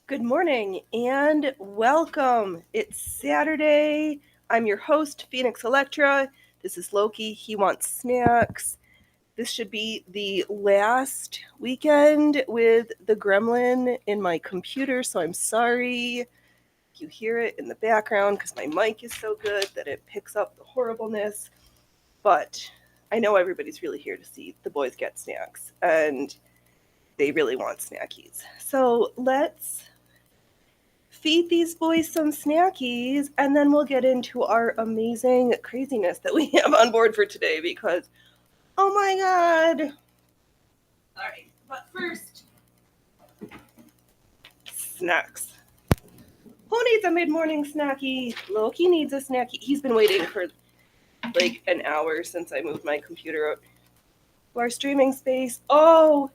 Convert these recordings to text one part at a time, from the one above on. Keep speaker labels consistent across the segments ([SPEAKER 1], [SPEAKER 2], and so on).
[SPEAKER 1] Good morning and welcome. It's Saturday. I'm your host, Phoenix Electra. This is Loki. He wants snacks. This should be the last weekend with the gremlin in my computer, so I'm sorry if you hear it in the background because my mic is so good that it picks up the horribleness. But I know everybody's really here to see the boys get snacks, and they really want snackies. So let's feed these boys some snackies, and then we'll get into our amazing craziness that we have on board for today because, oh my god. All right, but first, snacks. Who needs a mid-morning snacky? Loki needs a snacky. He's been waiting for like an hour since I moved my computer up to our streaming space. Oh,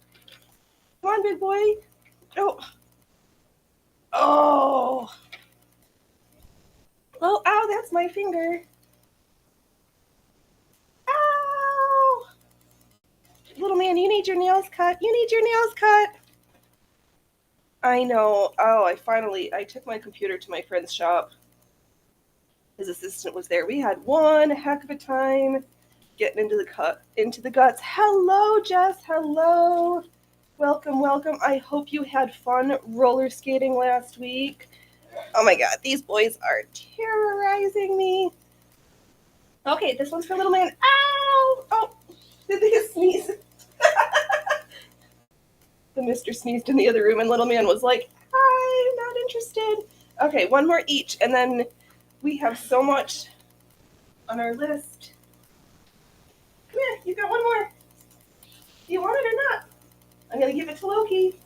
[SPEAKER 1] come on, big boy. Oh. Oh. Oh, ow, that's my finger. Ow. Little man, you need your nails cut. You need your nails cut. I know. Oh, I took my computer to my friend's shop. His assistant was there. We had one heck of a time getting into the guts. Hello, Jess. Hello. Welcome, welcome. I hope you had fun roller skating last week. Oh my god, these boys are terrorizing me. Okay, this one's for little man. Ow! Oh, did they sneeze? The mister sneezed in the other room, and little man was like, I'm not interested. Okay, one more each, and then we have so much on our list. Come here, you got one more. Do you want it or not? I'm going to give it to Loki.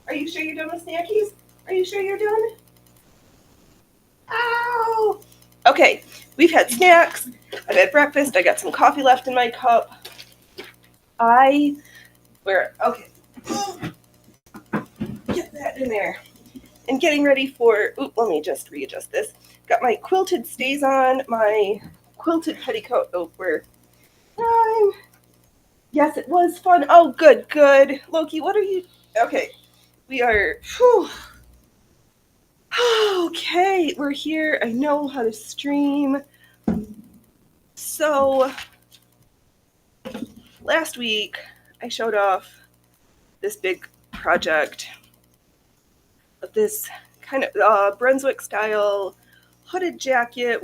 [SPEAKER 1] Are you sure you're done with snackies? Are you sure you're done? Ow! Okay, we've had snacks. I've had breakfast. I got some coffee left in my cup. Okay. Get that in there. And getting ready for, let me just readjust this. Got my quilted stays on, my quilted petticoat over time. Yes, it was fun. Oh, good. Loki, what are you? Okay, we are, okay, we're here. I know how to stream. So, last week, I showed off this big project of this kind of Brunswick style hooded jacket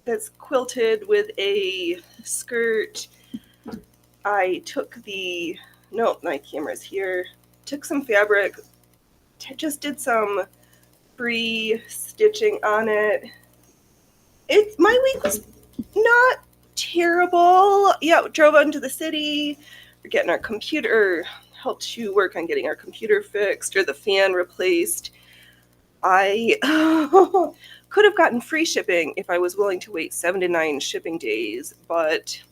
[SPEAKER 1] that's quilted with a skirt. I took my camera's here. Took some fabric, just did some free stitching on it. My week was not terrible. Yeah, drove out into the city. We're getting our computer, helped to work on getting our computer fixed or the fan replaced. I could have gotten free shipping if I was willing to wait 7 to 9 shipping days, but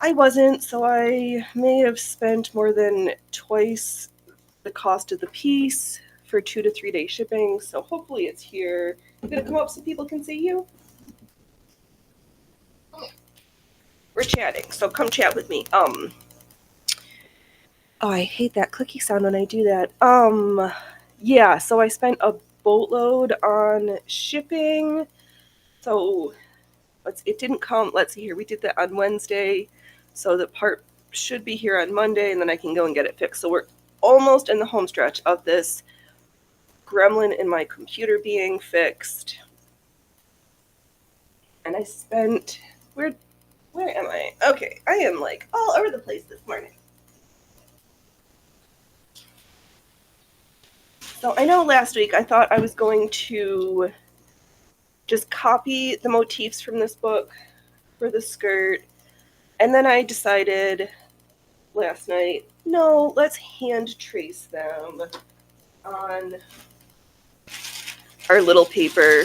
[SPEAKER 1] I wasn't, so I may have spent more than twice the cost of the piece for 2 to 3 day shipping, so hopefully it's here. I'm gonna come up so people can see you. We're chatting, so come chat with me. Oh, I hate that clicky sound when I do that. Yeah, so I spent a boatload on shipping. So it didn't come. Let's see here. We did that on Wednesday, so the part should be here on Monday, and then I can go and get it fixed. So we're almost in the home stretch of this gremlin in my computer being fixed. And I spent where am I? Okay, I am like all over the place this morning. So I know last week I thought I was going to just copy the motifs from this book for the skirt, and then I decided last night, no, let's hand trace them on our little paper,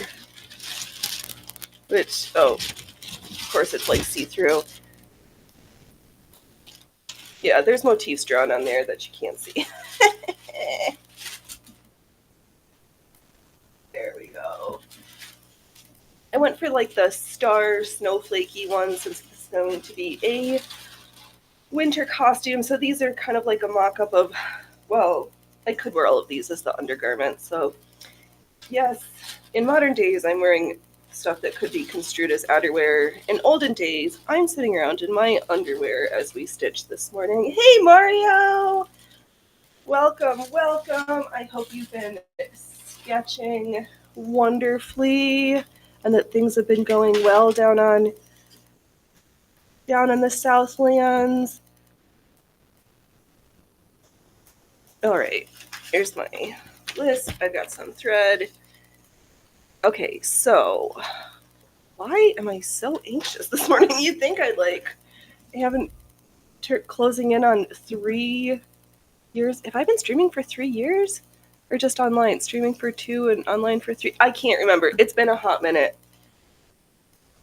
[SPEAKER 1] which, of course it's like see-through. Yeah, there's motifs drawn on there that you can't see. There we go. I went for like the star snowflakey one since it's going to be a winter costume. So these are kind of like a mock-up of, well, I could wear all of these as the undergarment. So yes, in modern days, I'm wearing stuff that could be construed as outerwear. In olden days, I'm sitting around in my underwear as we stitch this morning. Hey, Mario! Welcome, welcome. I hope you've been sketching wonderfully and that things have been going well down on the Southlands. All right, here's my list. I've got some thread. Okay, so why am I so anxious this morning? You'd think I haven't closing in on 3 years. Have I been streaming for 3 years? Or just online? Streaming for 2 and online for 3? I can't remember. It's been a hot minute.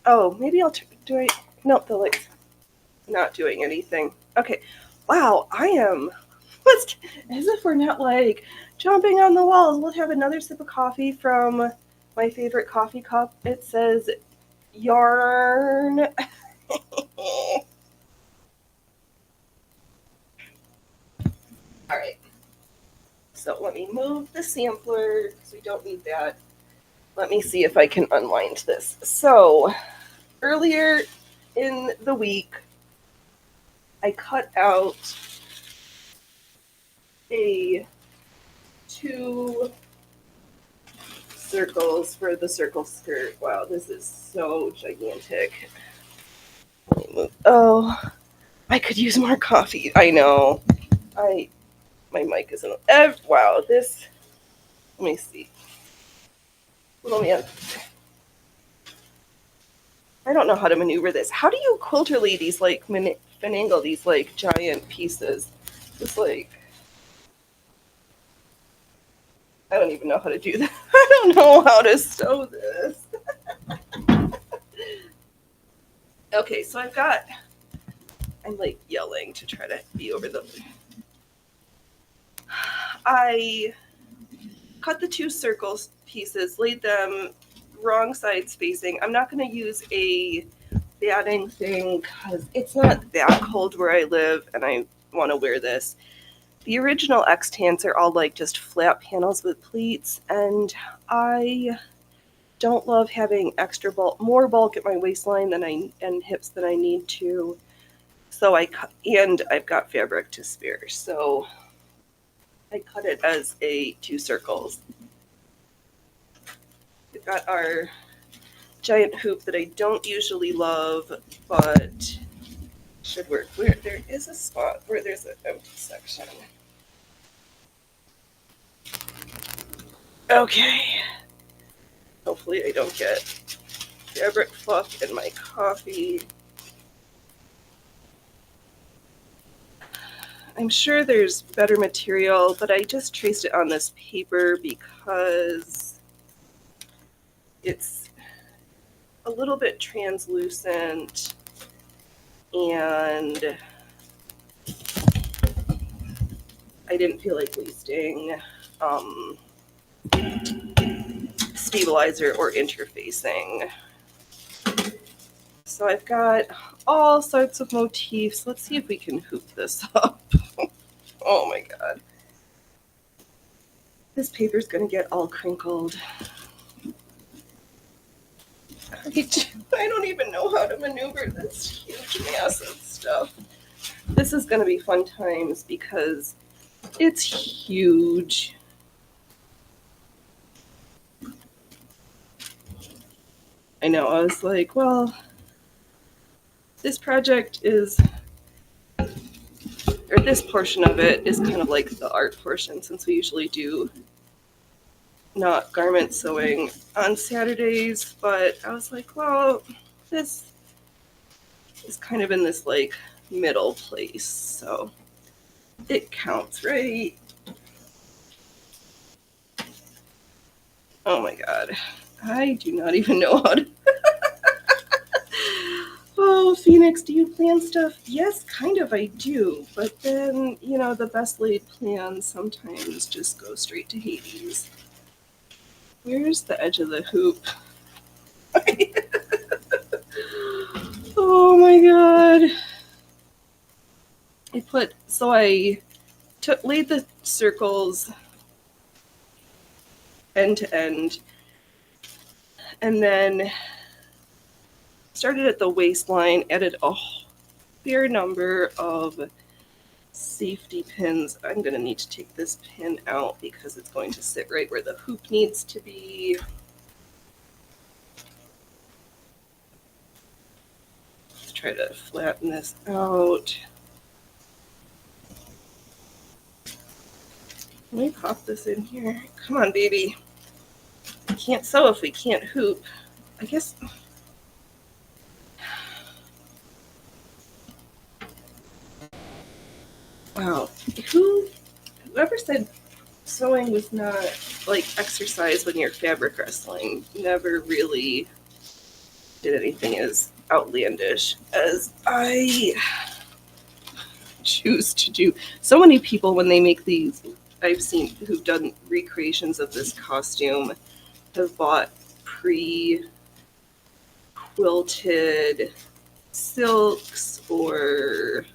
[SPEAKER 1] Oh, maybe I'll do I? Nope, the light's not doing anything. Okay. Wow, I am. As if we're not jumping on the walls. We'll have another sip of coffee from my favorite coffee cup. It says yarn. All right. So let me move the sampler because we don't need that. Let me see if I can unwind this. So earlier in the week, I cut out a 2 circles for the circle skirt. Wow, this is so gigantic. Oh, I could use more coffee. I know. My mic isn't. Wow, this. Let me see. Let me. I don't know how to maneuver this. How do you quilterly these finagle these giant pieces? Just I don't even know how to do that. I don't know how to sew this. Okay, so I'm yelling to try to be over the. I cut the 2 circles pieces, laid them wrong side spacing. I'm not going to use a batting thing because it's not that cold where I live and I want to wear this. The original X-Tans are all just flat panels with pleats, and I don't love having more bulk at my waistline and hips than I need to. So I've got fabric to spare, so I cut it as 2 circles. We've got our giant hoop that I don't usually love, but should work. Where there is a spot where there's an empty section. Okay. Hopefully I don't get fabric fluff in my coffee. I'm sure there's better material, but I just traced it on this paper because it's a little bit translucent and I didn't feel like wasting stabilizer or interfacing. So I've got all sorts of motifs. Let's see if we can hoop this up. Oh my god. This paper's gonna get all crinkled. I don't even know how to maneuver this huge massive stuff. This is gonna be fun times because it's huge. I know, I was like, well, this project is, or this portion of it is kind of like the art portion since we usually do not garment sewing on Saturdays, but I was like, well, this is kind of in this middle place, so it counts, right? Oh my god, I do not even know how to. Oh, Phoenix, do you plan stuff? Yes, kind of, I do. But then, the best laid plans sometimes just go straight to Hades. Where's the edge of the hoop? Oh my god. I laid the circles end to end, and then started at the waistline, added a fair number of safety pins. I'm going to need to take this pin out because it's going to sit right where the hoop needs to be. Let's try to flatten this out. Let me pop this in here. Come on, baby. We can't sew if we can't hoop. I guess. Wow. Whoever said sewing was not like exercise when you're fabric wrestling never really did anything as outlandish as I choose to do. So many people, when they make these, I've seen who've done recreations of this costume, have bought pre-quilted silks or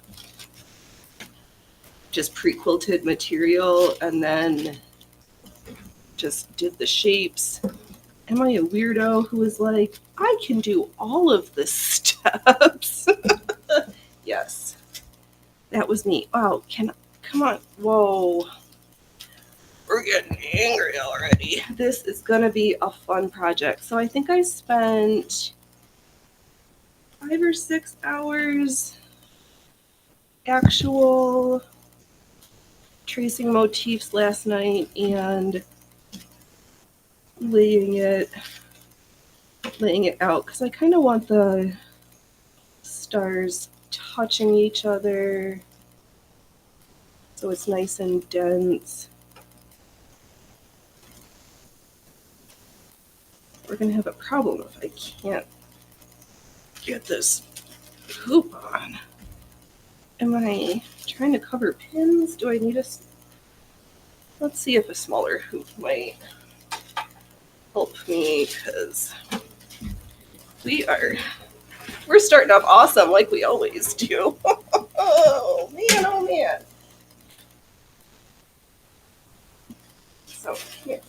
[SPEAKER 1] just pre-quilted material and then just did the shapes. Am I a weirdo who is like, I can do all of the steps? Yes, that was me. Oh, come on. Whoa. We're getting angry already. This is going to be a fun project. So I think I spent 5 or 6 hours actual tracing motifs last night and laying it out because I kind of want the stars touching each other so it's nice and dense. We're gonna have a problem if I can't get this hoop on. Am I trying to cover pins? Do I need a... Let's see if a smaller hoop might help me, because we're starting off awesome like we always do. Oh man, oh man. So here.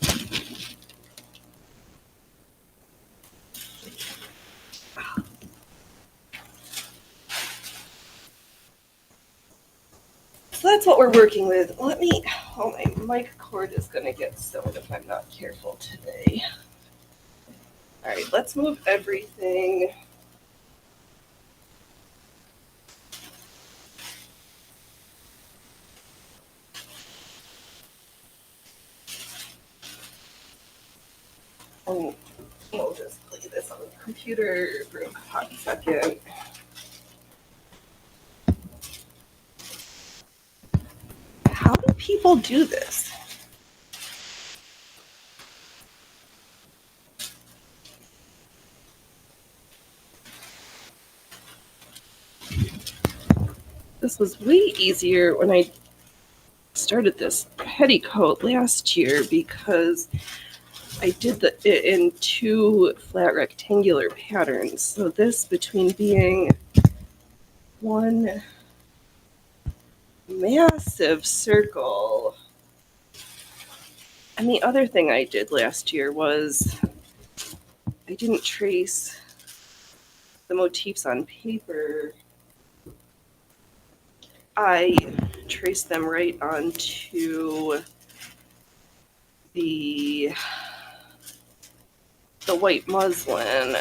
[SPEAKER 1] So that's what we're working with. Oh, my mic cord is gonna get sewn if I'm not careful today. All right, let's move everything. And we'll just play this on the computer for a hot second. How do people do this? This was way easier when I started this petticoat last year because I did it in 2 flat rectangular patterns. So this, between being one massive circle, and the other thing I did last year was I didn't trace the motifs on paper. I traced them right onto the white muslin.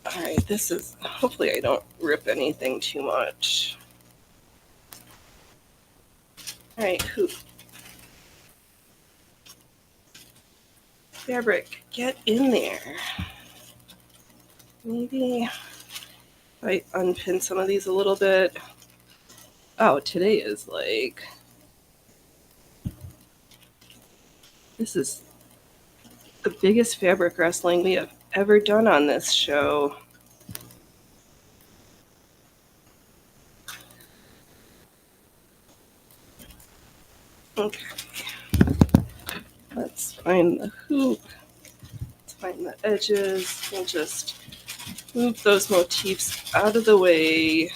[SPEAKER 1] All right, this is, hopefully I don't rip anything too much. All right, hoop. Fabric, get in there. Maybe I unpin some of these a little bit. Oh, today is like, this is the biggest fabric wrestling we have ever done on this show. Okay. Let's find the hoop. Let's find the edges. We'll just move those motifs out of the way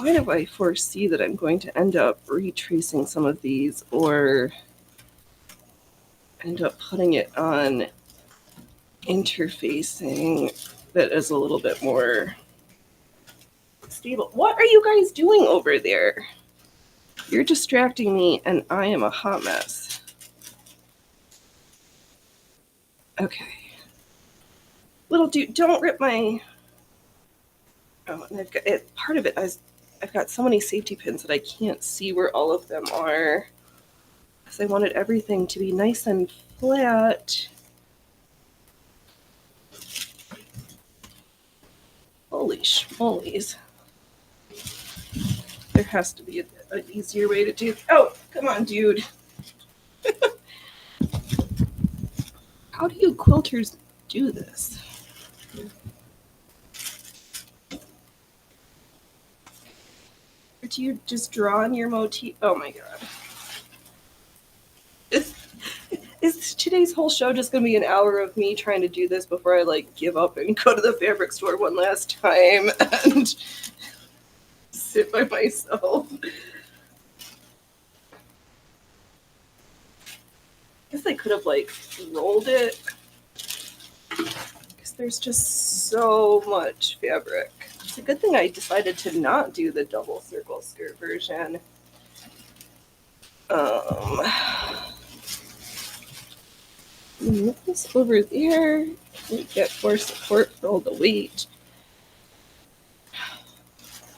[SPEAKER 1] why do I foresee that I'm going to end up retracing some of these or end up putting it on interfacing that is a little bit more stable. What are you guys doing over there? You're distracting me and I am a hot mess. Okay. Little dude, don't rip my... Oh, and I've got it. Part of it is I've got so many safety pins that I can't see where all of them are. Because I wanted everything to be nice and flat. Holy schmolies. There has to be an easier way to do... Oh, come on, dude. How do you quilters do this? Or do you just draw on your motif? Oh my god. Is today's whole show just going to be an hour of me trying to do this before I like give up and go to the fabric store one last time and sit by myself? I guess I could have like rolled it because there's just so much fabric. It's a good thing I decided to not do the double circle skirt version. Move this over there. We get more support for all the weight.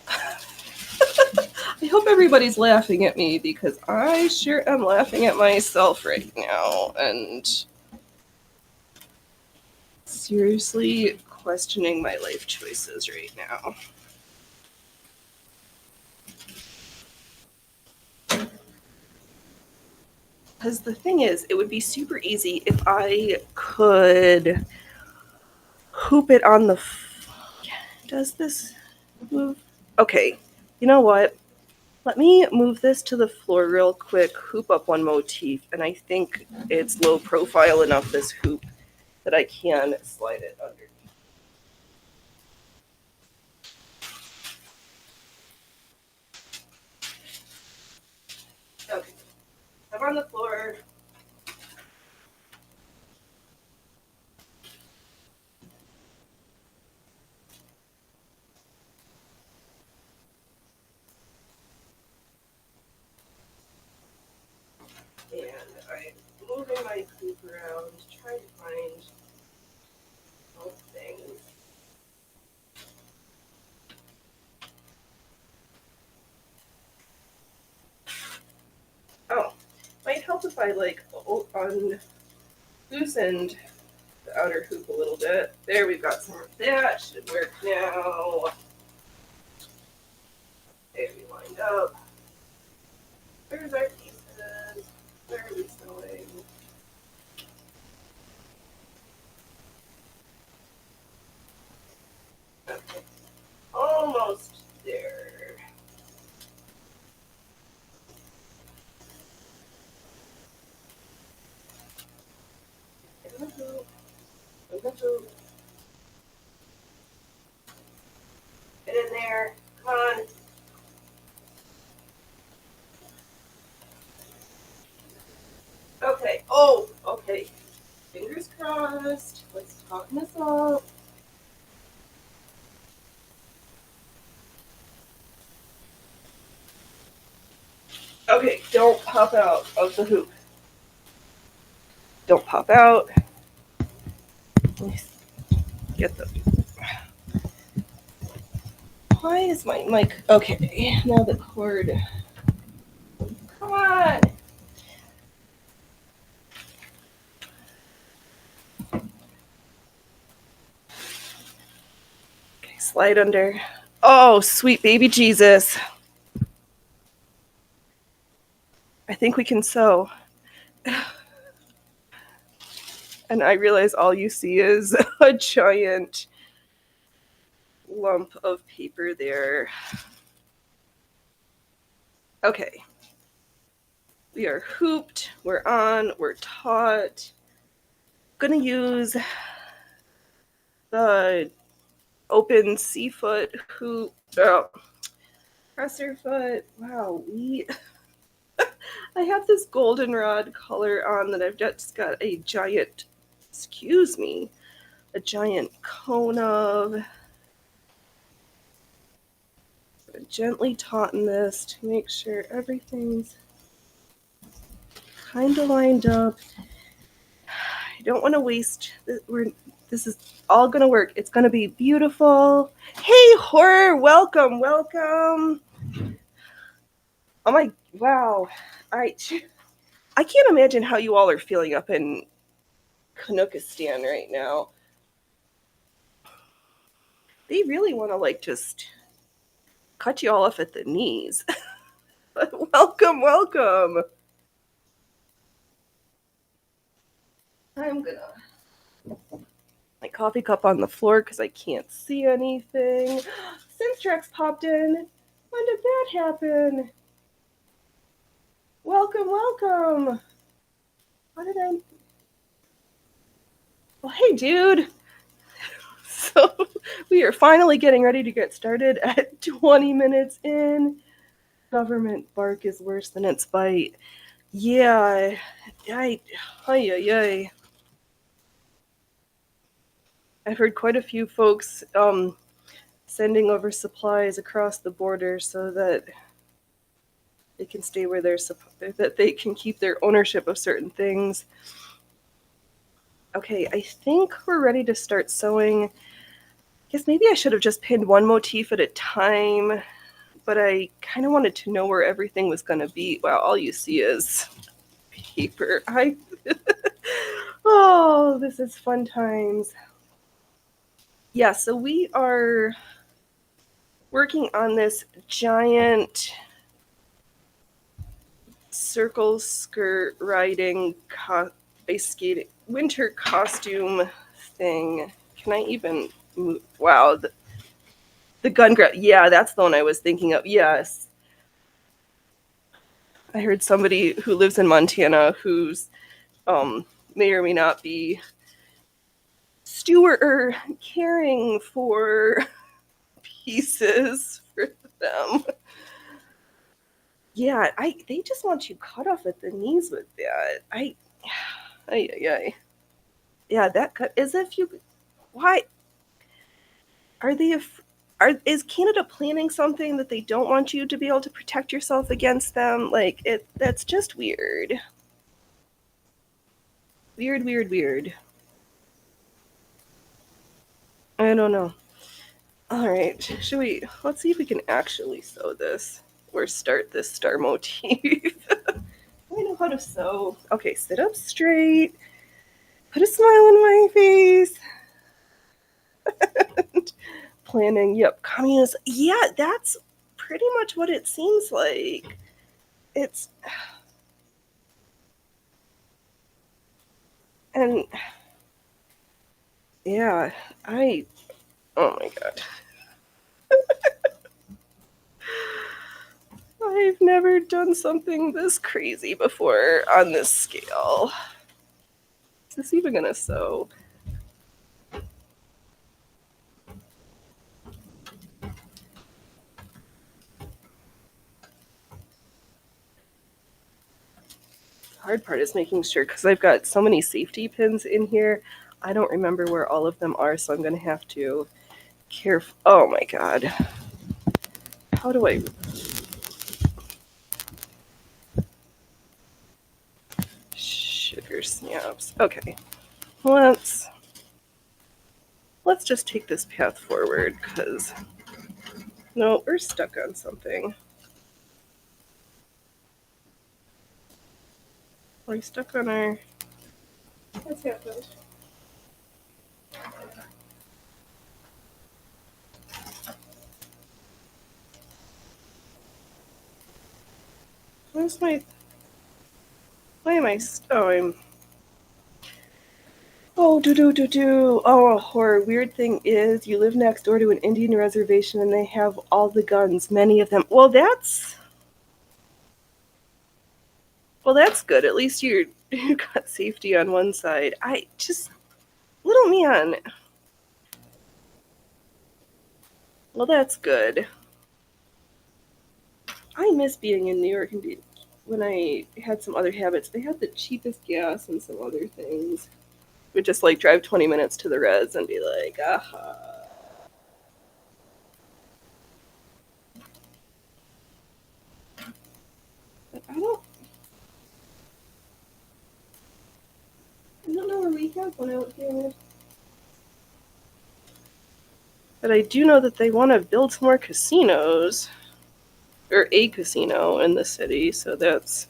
[SPEAKER 1] I hope everybody's laughing at me because I sure am laughing at myself right now and seriously questioning my life choices right now. Because the thing is, it would be super easy if I could hoop it on the... Does this move? Okay, you know what? Let me move this to the floor real quick, hoop up one motif, and I think it's low profile enough, this hoop, that I can slide it underneath. Okay, I'm on the floor. And I'm moving my hoop around, trying to find both things. Oh, might help if I like loosened the outer hoop a little bit. There, we've got some of that. Should work now. Okay, we lined up. There's our pieces. Where are we sewing? Okay, almost there. In the hoop. In the hoop. Get in there. Come on. Okay. Oh, okay. Fingers crossed. Let's tighten this up. Okay, don't pop out of the hoop. Don't pop out. Get the... Why is my mic... Okay, now the cord... Come on! Okay, slide under. Oh, sweet baby Jesus. I think we can sew. And I realize all you see is a giant lump of paper there. Okay. We are hooped, we're on, we're taut. Gonna use the open C-foot hoop. Oh, Presser foot. Wow, I have this goldenrod color on that I've just got a giant, excuse me, a giant cone of. Gently tauten this to make sure everything's kind of lined up. I don't want to waste. This is all gonna work. It's gonna be beautiful. Hey, horror! Welcome, welcome. Oh my! Wow! I can't imagine how you all are feeling up in Canuckistan right now. They really want to like just cut you all off at the knees. Welcome, welcome. I'm gonna my coffee cup on the floor because I can't see anything. Synstrex popped in. When did that happen? Welcome, welcome. What did I? Well, hey, dude. So we are finally getting ready to get started at 20 minutes in. Government bark is worse than its bite. Yeah, ay. I've heard quite a few folks sending over supplies across the border so that they can stay where that they can keep their ownership of certain things. Okay, I think we're ready to start sewing. I guess maybe I should have just pinned one motif at a time, but I kind of wanted to know where everything was going to be. Wow, all you see is paper. Oh, this is fun times. Yeah, so we are working on this giant circle skirt riding ice skating winter costume thing. Can I even move? Wow, the gun grab. Yeah, that's the one I was thinking of. Yes. I heard somebody who lives in Montana who's may or may not be steward or caring for pieces for them. Yeah, they just want you cut off at the knees with that. I yeah, that cut as if you. Why are they? Is Canada planning something that they don't want you to be able to protect yourself against them? Like it. That's just weird. Weird. I don't know. All right, should we? Let's see if we can actually sew this or start this star motif. I know how to sew. Okay, sit up straight. Put a smile on my face. Planning. Yep, communist. Yeah, that's pretty much what it seems like. It's and yeah, I. Oh my god. I've never done something this crazy before on this scale. Is this even gonna sew? The hard part is making sure because I've got so many safety pins in here. I don't remember where all of them are, so I'm gonna have to careful. Oh my god. How do I? Sugar snaps. Okay. Let's just take this path forward because no, we're stuck on something. We're stuck on our. What's happened? Where's my? Why am I? Oh, I'm. Oh, do. Oh, horror. Weird thing is, you live next door to an Indian reservation and they have all the guns, many of them. Well, that's good. At least you got safety on one side. I just little man. Well, that's good. I miss being in New York and when I had some other habits. They had the cheapest gas and some other things. We'd just like drive 20 minutes to the res and be like, aha. But I don't know where we have one out here. But I do know that they want to build some more casinos, or a casino in the city. So that's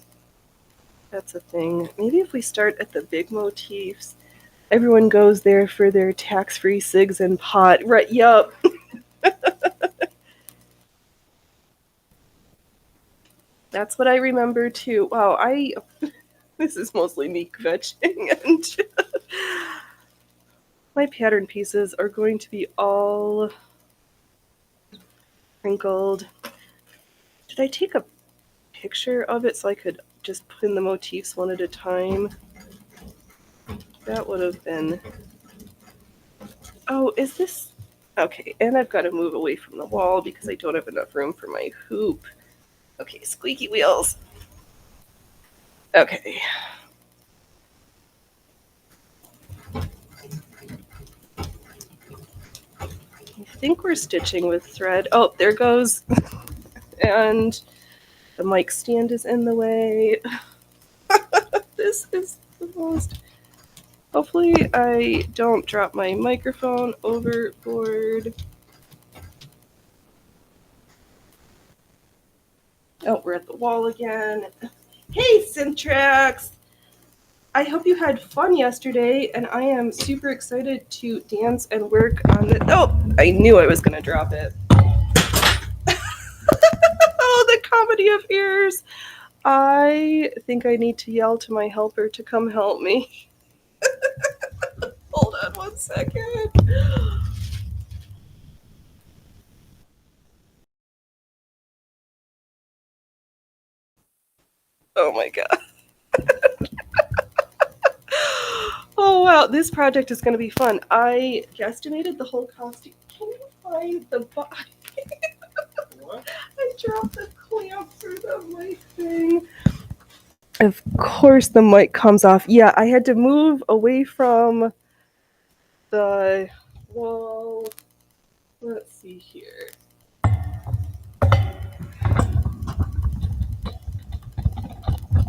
[SPEAKER 1] a thing. Maybe if we start at the big motifs, everyone goes there for their tax-free cigs and pot. Right? Yup. That's what I remember too. Wow, this is mostly me kvetching, and my pattern pieces are going to be all wrinkled. Did I take a picture of it so I could just pin the motifs one at a time? That would have been... Oh, is this... Okay, and I've got to move away from the wall because I don't have enough room for my hoop. Okay, squeaky wheels. Okay. I think we're stitching with thread. Oh, there goes. And the mic stand is in the way. This is the most... Hopefully I don't drop my microphone overboard. Oh, we're at the wall again. Hey, Syntrax! I hope you had fun yesterday, and I am super excited to dance and work on the... Oh, I knew I was going to drop it. Oh, the comedy of ears. I think I need to yell to my helper to come help me. Hold on 1 second. Oh my god. Oh wow, this project is going to be fun. I guesstimated the whole cost. Can you find the box? What? I dropped the clamp through the mic thing. Of course the mic comes off. Yeah, I had to move away from the wall. Let's see here.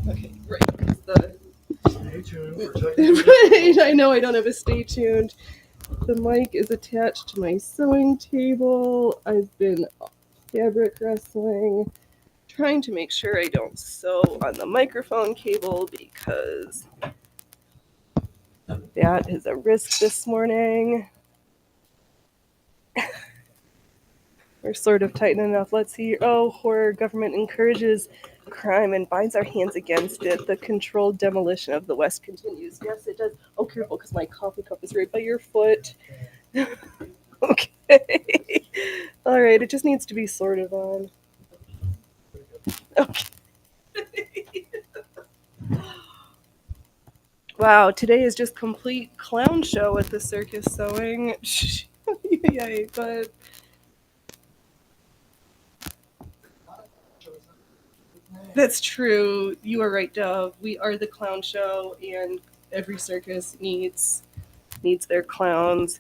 [SPEAKER 1] Okay, right. Stay tuned. Right, I know I don't have a stay tuned. The mic is attached to my sewing table. I've been fabric wrestling, trying to make sure I don't sew on the microphone cable because that is a risk this morning. We're sort of tightening enough. Let's see. Oh, horror. Government encourages crime and binds our hands against it. The controlled demolition of the West continues. Yes, it does. Oh, careful, because my coffee cup is right by your foot. Okay. All right, it just needs to be sort of on. Okay. Wow, today is just complete clown show at the circus sewing. Yay, but... That's true. You are right, Dove. We are the clown show, and every circus needs their clowns.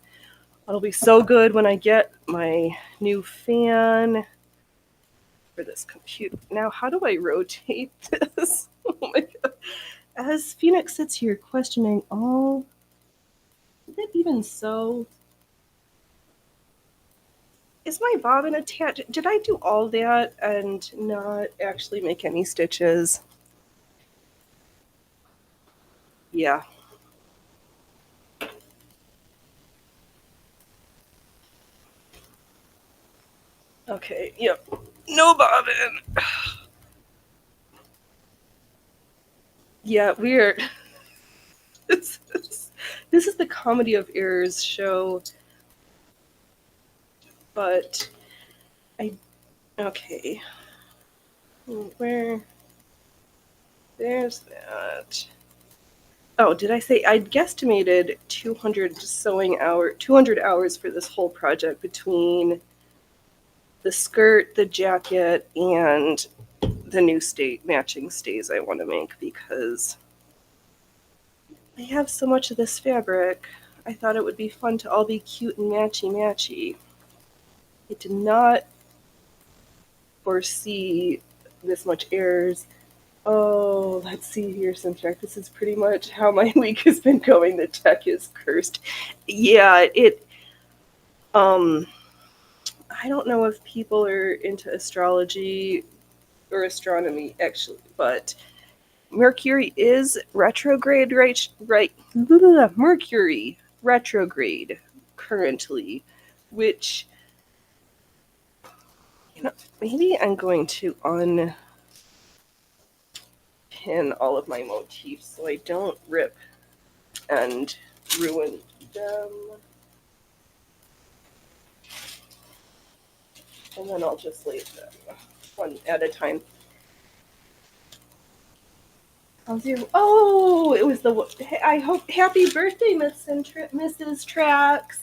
[SPEAKER 1] It'll be so good when I get my new fan for this computer. Now, how do I rotate this? Oh my god. As Phoenix sits here questioning, oh, is it even so? Is my bobbin attached? Did I do all that and not actually make any stitches? Yeah. Okay, yep. No bobbin. Yeah, weird. This is the Comedy of Errors show. But okay. Where? There's that. Oh, did I say I'd guesstimated 200 hours for this whole project between the skirt, the jacket, and the new matching stays I want to make because I have so much of this fabric. I thought it would be fun to all be cute and matchy-matchy. I did not foresee this much errors. Oh, let's see here, Simtrack. This is pretty much how my week has been going. The tech is cursed. Yeah, I don't know if people are into astrology or astronomy, actually, but Mercury is retrograde, right? Mercury retrograde currently, which, maybe I'm going to unpin all of my motifs so I don't rip and ruin them. And then I'll just leave them one at a time. I'll do. Oh, it was I hope. Happy birthday, Mrs. Trax.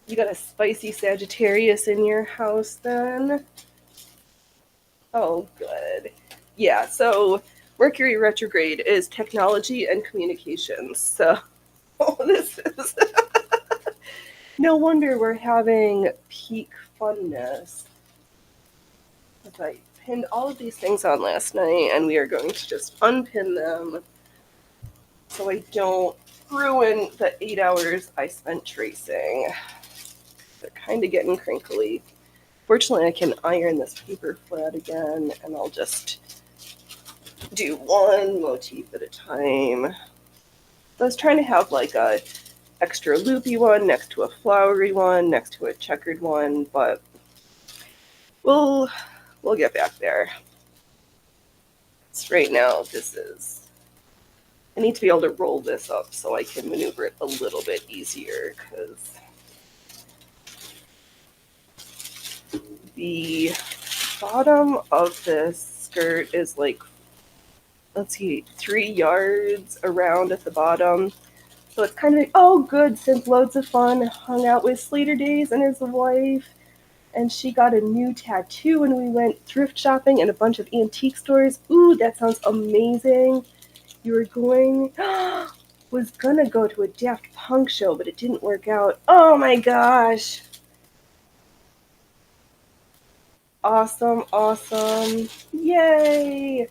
[SPEAKER 1] You got a spicy Sagittarius in your house then? Oh, good. Yeah, so Mercury retrograde is technology and communications. So, this is. No wonder we're having peak funness. I pinned all of these things on last night, and we are going to just unpin them so I don't ruin the 8 hours I spent tracing. They're kind of getting crinkly. Fortunately, I can iron this paper flat again, and I'll just do one motif at a time. I was trying to have like a extra loopy one next to a flowery one, next to a checkered one, but we'll get back there. So right now, I need to be able to roll this up so I can maneuver it a little bit easier, because the bottom of this skirt is like, let's see, 3 yards around at the bottom. So it's kind of like, oh, good, since loads of fun. Hung out with Slater Days and his wife, and she got a new tattoo when we went thrift shopping in a bunch of antique stores. Ooh, that sounds amazing. You were going, was gonna go to a Daft Punk show, but it didn't work out. Oh my gosh. Awesome, awesome. Yay.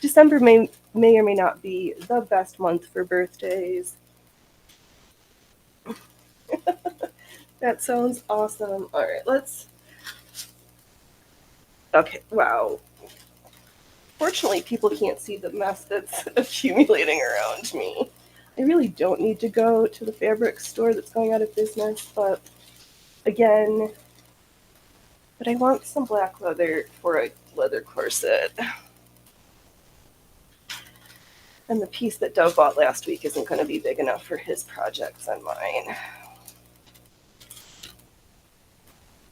[SPEAKER 1] December may or may not be the best month for birthdays. That sounds awesome. All right, okay, wow. Fortunately, people can't see the mess that's accumulating around me. I really don't need to go to the fabric store that's going out of business, but again, I want some black leather for a leather corset. And the piece that Dove bought last week isn't going to be big enough for his projects and mine.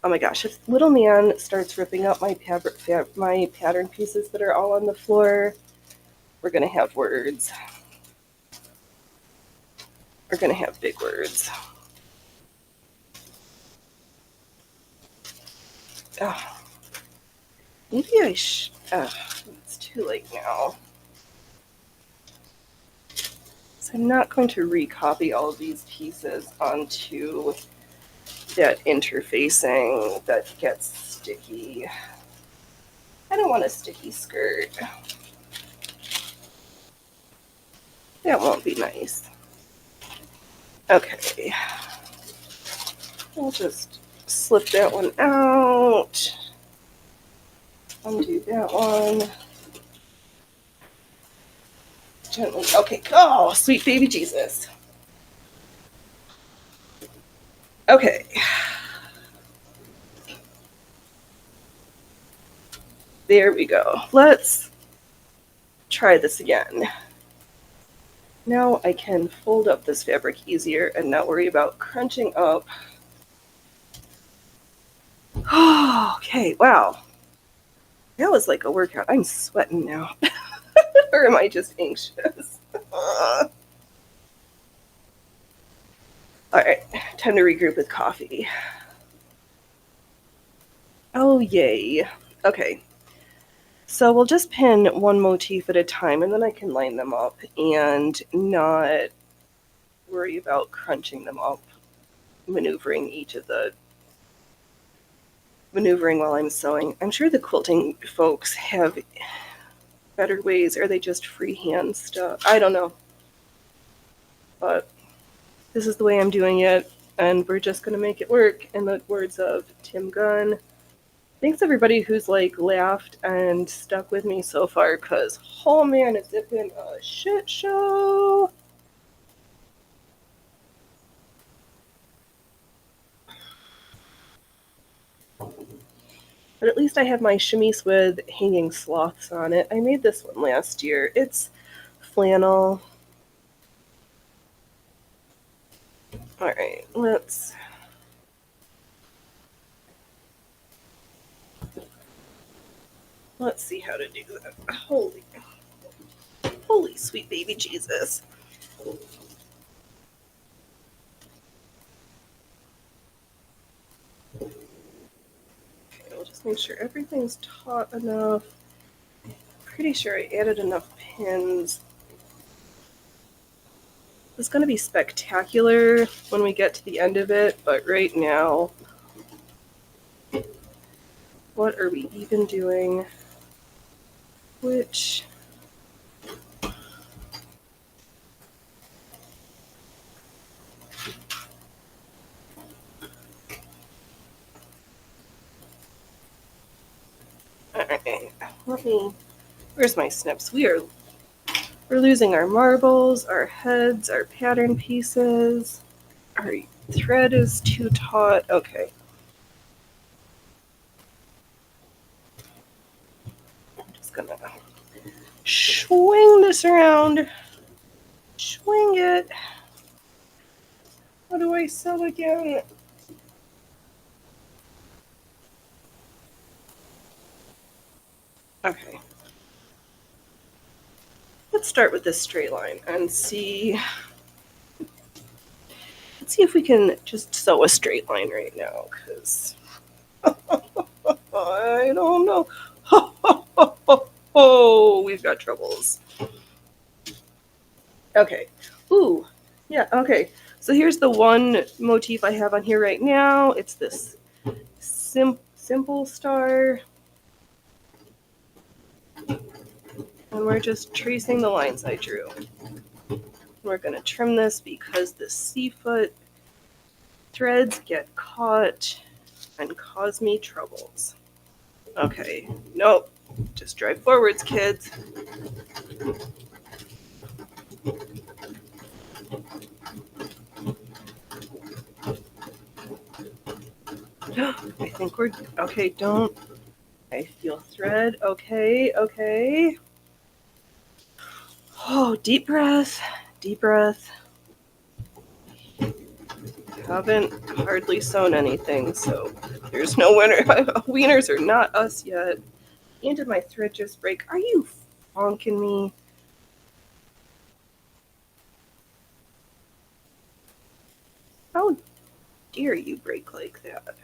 [SPEAKER 1] Oh my gosh, if little man starts ripping up my pattern pieces that are all on the floor, we're going to have words. We're going to have big words. Oh, maybe it's too late now. So I'm not going to recopy all of these pieces onto that interfacing that gets sticky. I don't want a sticky skirt. That won't be nice. Okay. I'll just slip that one out. Undo that one. Gently. Okay. Oh, sweet baby Jesus. Okay. There we go. Let's try this again. Now I can fold up this fabric easier and not worry about crunching up. Oh, okay, wow. That was like a workout. I'm sweating now. Or am I just anxious? All right, time to regroup with coffee. Oh, yay. Okay, so we'll just pin one motif at a time and then I can line them up and not worry about crunching them up, maneuvering while I'm sewing. I'm sure the quilting folks have better ways, or they just freehand stuff. I don't know. But this is the way I'm doing it, and we're just going to make it work, in the words of Tim Gunn. Thanks everybody who's like laughed and stuck with me so far, because oh man, has it been a shit show. But at least I have my chemise with hanging sloths on it. I made this one last year. It's flannel. Alright, let's see how to do that. Holy sweet baby Jesus. Okay, we'll just make sure everything's taut enough. Pretty sure I added enough pins. It's going to be spectacular when we get to the end of it, but right now, what are we even doing? Which... Alright, where's my snips? We're losing our marbles, our heads, our pattern pieces. Our thread is too taut. Okay. I'm just gonna swing this around. Swing it. How do I sew again? Okay. Let's start with this straight line and see. Let's see if we can just sew a straight line right now, because I don't know. Oh, we've got troubles. Okay. Ooh. Yeah, okay. So here's the one motif I have on here right now. It's this simple star. And we're just tracing the lines I drew. We're going to trim this because the C-foot threads get caught and cause me troubles. Okay, nope. Just drive forwards, kids. I think we're okay. Don't. I feel thread. Okay, okay. Oh, deep breath. Deep breath. Haven't hardly sewn anything, so there's no winner. Wieners are not us yet. And did my thread just break? Are you bonking me? How dare you break like that?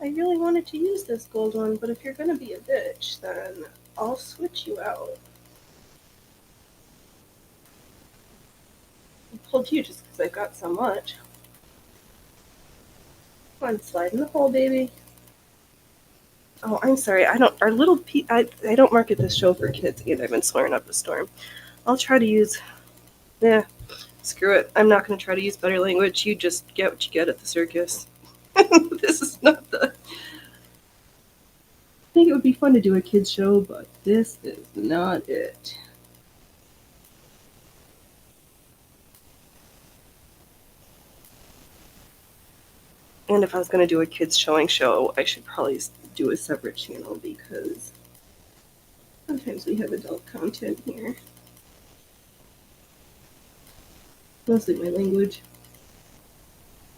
[SPEAKER 1] I really wanted to use this gold one, but if you're gonna be a bitch, then I'll switch you out. I pulled you just because I've got so much. Come on, slide in the hole, baby. Oh, I'm sorry. I don't. Our little I don't market this show for kids, and I've been swearing up a storm. I'll try to use. Yeah, screw it. I'm not going to try to use better language. You just get what you get at the circus. This is not the. I think it would be fun to do a kids show, but this is not it. And if I was going to do a kids showing show, I should probably do a separate channel because sometimes we have adult content here. Mostly my language.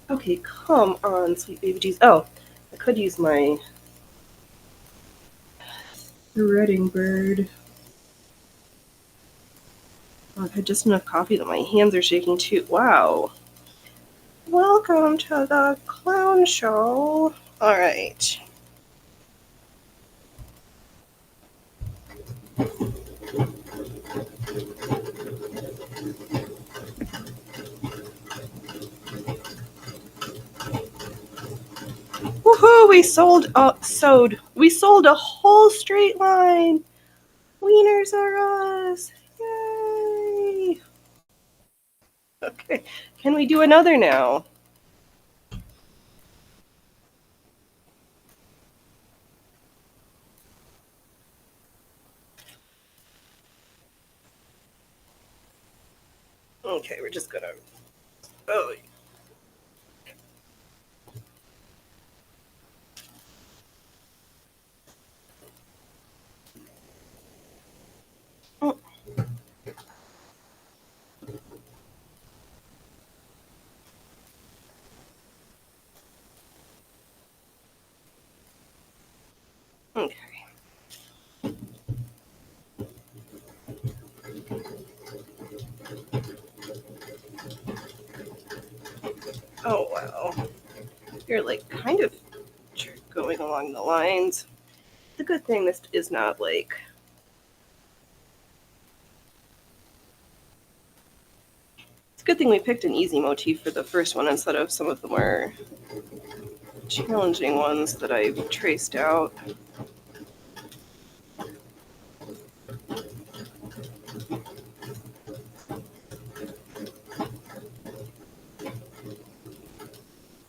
[SPEAKER 1] Okay, come on, sweet baby Jesus. Oh, I could use my threading bird. Oh, I've had just enough coffee that my hands are shaking too. Wow. Welcome to the clown show. All right. Woohoo! We sold a whole straight line. Wieners are us. Yay! Okay. Can we do another now? Okay, we're just gonna. Oh. Okay. Oh wow. You're like kind of going along the lines. The good thing this is not like. It's a good thing we picked an easy motif for the first one instead of some of the more challenging ones that I traced out.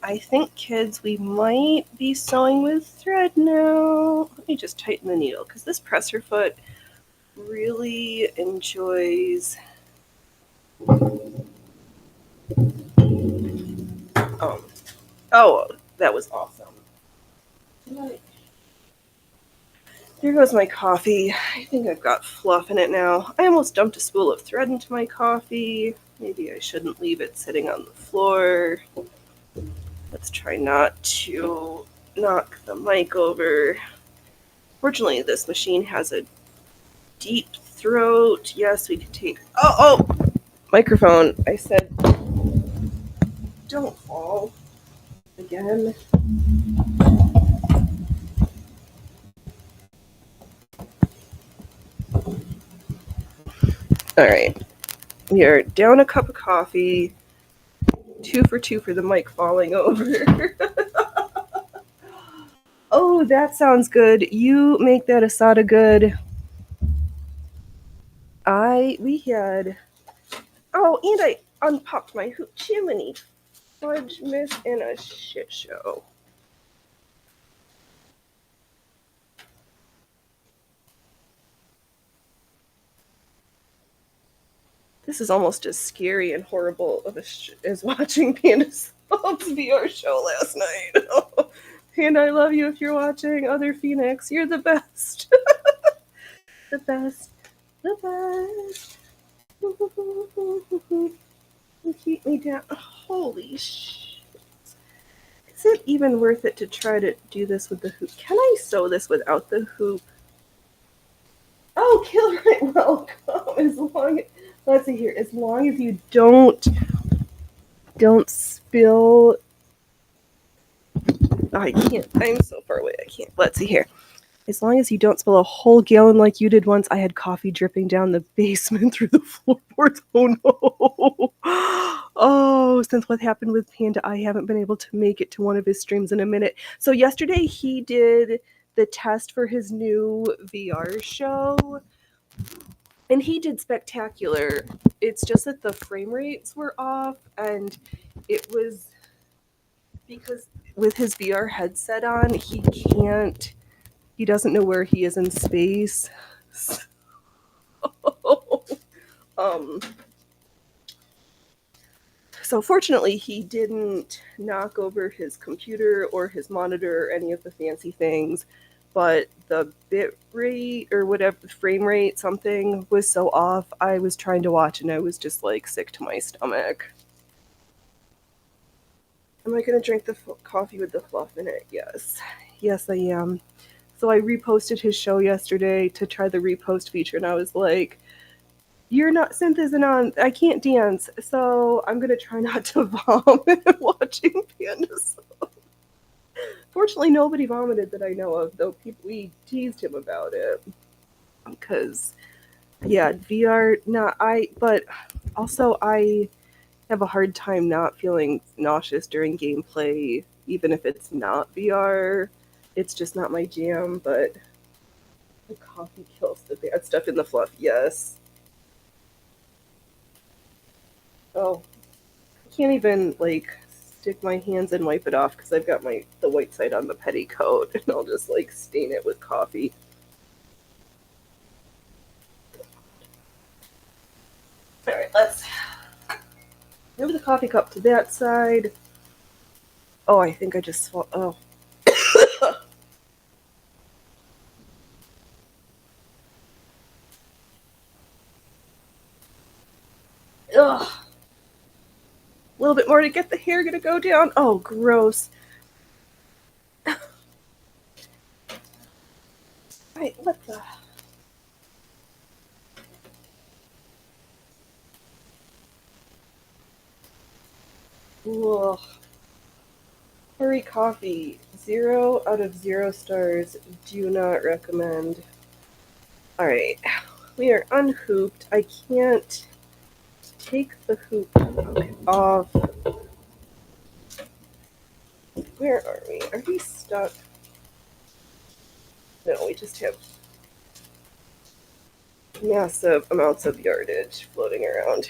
[SPEAKER 1] I think, kids, we might be sewing with thread now. Let me just tighten the needle because this presser foot really enjoys. Oh, that was awesome. There goes my coffee. I think I've got fluff in it now. I almost dumped a spool of thread into my coffee. Maybe I shouldn't leave it sitting on the floor. Let's try not to knock the mic over. Fortunately, this machine has a deep throat. Yes, we could take. Oh! Microphone. I said, don't fall again. All right. We are down a cup of coffee. 2 for 2 for the mic falling over. Oh, that sounds good. You make that asada good. We had. Oh, and I unpopped my hoop chimney. Fudge miss in a shit show. This is almost as scary and horrible of as watching Panda Sculpt's VR show last night. Panda, I love you if you're watching. Other Phoenix, you're the best. The best. The best. You keep me down. Holy shit. Is it even worth it to try to do this with the hoop? Can I sew this without the hoop? Oh, Killright, welcome. As long as, let's see here. As long as you don't spill. Oh, I can't. I'm so far away. I can't. Let's see here. As long as you don't spill a whole gallon like you did once, I had coffee dripping down the basement through the floorboards. Oh no. Oh, since what happened with Panda, I haven't been able to make it to one of his streams in a minute. So yesterday he did the test for his new VR show, and he did spectacular. It's just that the frame rates were off, and it was because with his VR headset on, he doesn't know where he is in space. So, um, so fortunately, he didn't knock over his computer or his monitor or any of the fancy things, but the bit rate or whatever, frame rate, something was so off. I was trying to watch and I was just like sick to my stomach. Am I going to drink the coffee with the fluff in it? Yes. Yes, I am. So I reposted his show yesterday to try the repost feature, and I was like, You're not, synth isn't on. I can't dance, so I'm gonna try not to vomit watching pandas. Fortunately, nobody vomited that I know of, though we teased him about it. Because, yeah, VR, not I, but also I have a hard time not feeling nauseous during gameplay, even if it's not VR. It's just not my jam, but the coffee kills the bad stuff in the fluff, yes. Oh, I can't even, like, stick my hands and wipe it off because I've got the white side on the petticoat, and I'll just, like, stain it with coffee. Alright, let's move the coffee cup to that side. Oh, I think I just oh. Ugh. A little bit more to get the hair gonna go down. Oh, gross. Right, what the? Ugh. Hurry coffee. 0 out of 0 stars. Do not recommend. Alright. We are unhooped. I can't take the hoop off. Where are we? Are we stuck? No, we just have massive amounts of yardage floating around.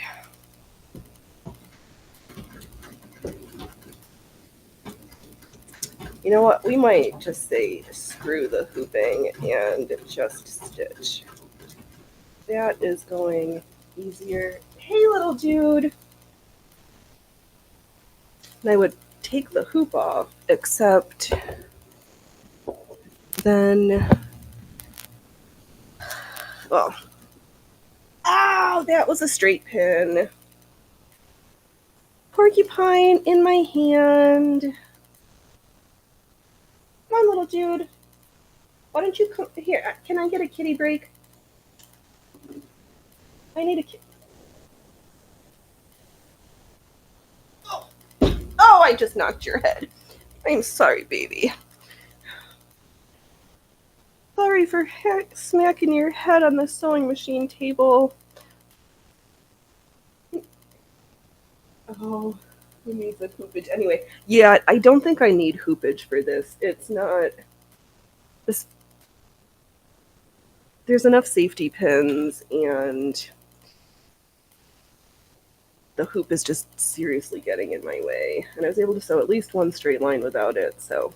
[SPEAKER 1] You know what? We might just say screw the hooping and just stitch. That is going easier. Hey, little dude! And I would take the hoop off, except then. Well. Ow! That was a straight pin. Porcupine in my hand. Come on, little dude. Why don't you come here? Can I get a kitty break? I need a kitty. Oh, I just knocked your head. I'm sorry, baby. Sorry for smacking your head on the sewing machine table. Oh, who needs a hoopage? Anyway, yeah, I don't think I need hoopage for this. It's not. This. There's enough safety pins, and the hoop is just seriously getting in my way. And I was able to sew at least one straight line without it, so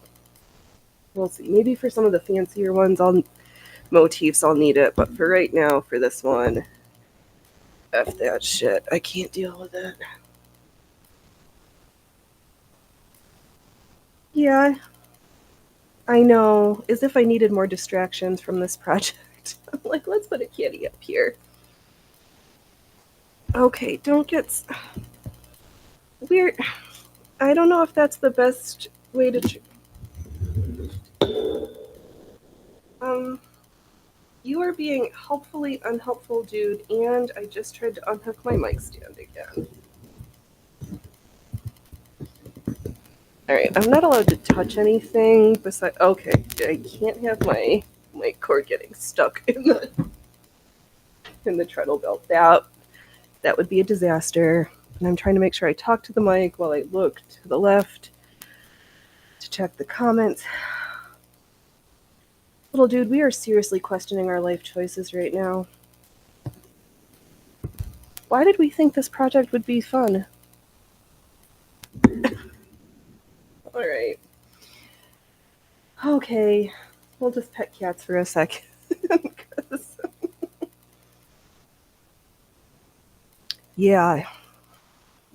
[SPEAKER 1] we'll see. Maybe for some of the fancier ones, motifs, I'll need it, but for right now, for this one, F that shit. I can't deal with it. Yeah, I know. As if I needed more distractions from this project. I'm like, let's put a kitty up here. Okay, don't get weird. I don't know if that's the best way to. You are being helpfully unhelpful, dude, and I just tried to unhook my mic stand again. Alright, I'm not allowed to touch anything besides. Okay, I can't have my cord getting stuck in the treadle belt. That would be a disaster. And I'm trying to make sure I talk to the mic while I look to the left to check the comments. Little dude, we are seriously questioning our life choices right now. Why did we think this project would be fun? Alright. Okay, we'll just pet cats for a second. Yeah.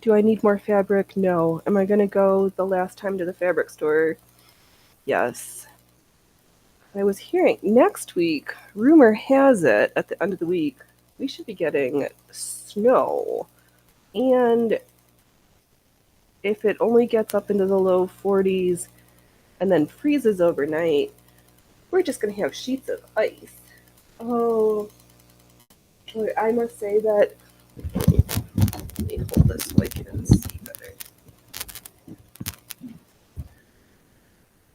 [SPEAKER 1] Do I need more fabric? No. Am I going to go the last time to the fabric store? Yes. I was hearing next week, rumor has it, at the end of the week, we should be getting snow. And if it only gets up into the low 40s and then freezes overnight, we're just going to have sheets of ice. Oh, I must say that, let me hold this so I can see better.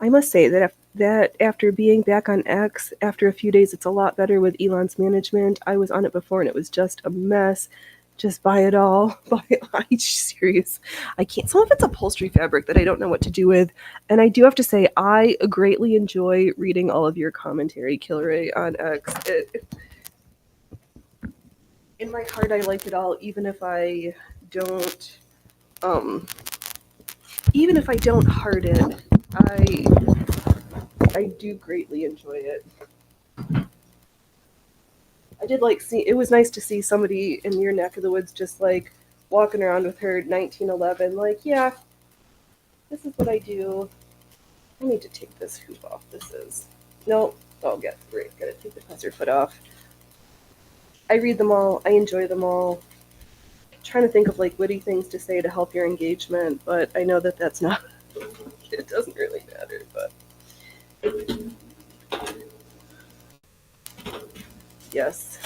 [SPEAKER 1] I must say that after being back on X, after a few days, it's a lot better with Elon's management. I was on it before and it was just a mess. Just buy it all. Buy it. I'm serious. I can't. Some of it's upholstery fabric that I don't know what to do with. And I do have to say, I greatly enjoy reading all of your commentary, Kilray, on X. In my heart, I like it all, don't, um, even if I don't heart it. I do greatly enjoy it. I did like see. It was nice to see somebody in your neck of the woods just like walking around with her 1911. Like, yeah, this is what I do. I need to take this hoop off. This is no. Oh, get great. Gotta take the presser foot off. I read them all. I enjoy them all. I'm trying to think of like witty things to say to help your engagement, but I know that that's not. It doesn't really matter, but yes.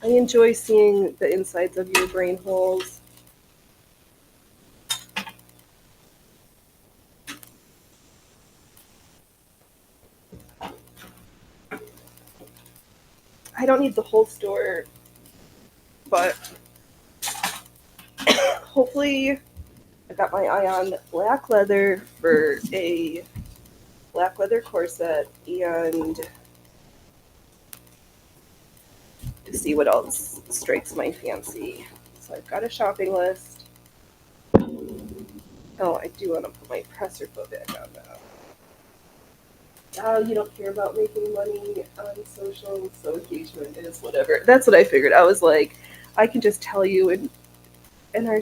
[SPEAKER 1] I enjoy seeing the insides of your brain holes. I don't need the whole store, but hopefully I got my eye on black leather for a black leather corset and to see what else strikes my fancy. So I've got a shopping list. Oh, I do want to put my presser foot back on now. Oh, you don't care about making money on social, so engagement is whatever. That's what I figured. I was like, I can just tell you in our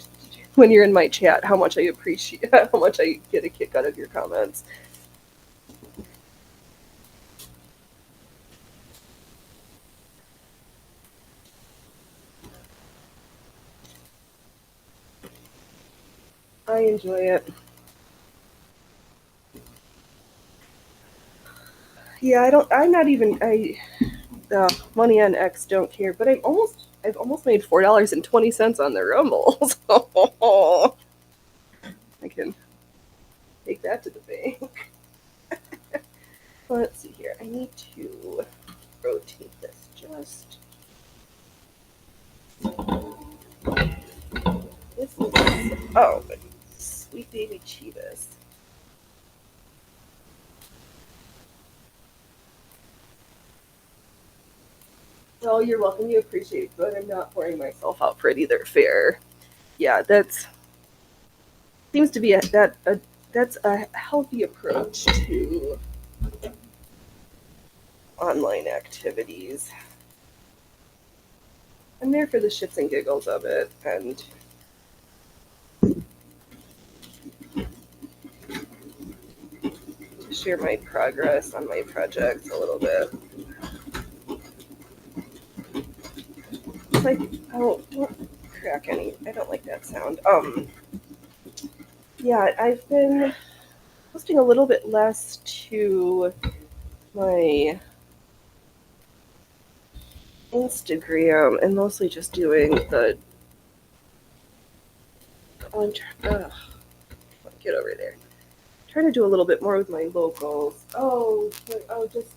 [SPEAKER 1] when you're in my chat how much I appreciate how much I get a kick out of your comments. I enjoy it. Yeah, I don't. I'm not even. Money on X don't care, but I've almost made $4.20 on the Rumble. So I can take that to the bank. Let's see here. I need to rotate this just. This is oh, but sweet baby Chivas. Oh, you're welcome. You appreciate it, but I'm not pouring myself out for it either. Fair. Yeah, that's seems to be that's a healthy approach to online activities. I'm there for the shits and giggles of it and to share my progress on my projects a little bit. It's like, oh, don't crack any. I don't like that sound. Yeah, I've been posting a little bit less to my Instagram and mostly just doing the. Oh, I'm trying. Get over there. Trying to do a little bit more with my locals. Just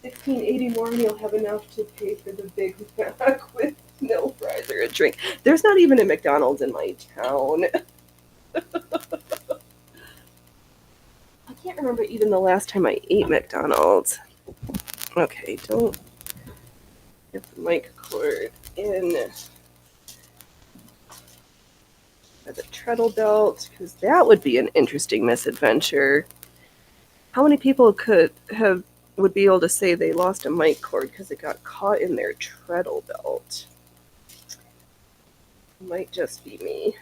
[SPEAKER 1] 1680 more, and you'll have enough to pay for the Big Mac with no fries or a drink. There's not even a McDonald's in my town. I can't remember even the last time I ate McDonald's. Okay, don't get the mic cord in the treadle belt, because that would be an interesting misadventure. How many people would be able to say they lost a mic cord because it got caught in their treadle belt? It might just be me.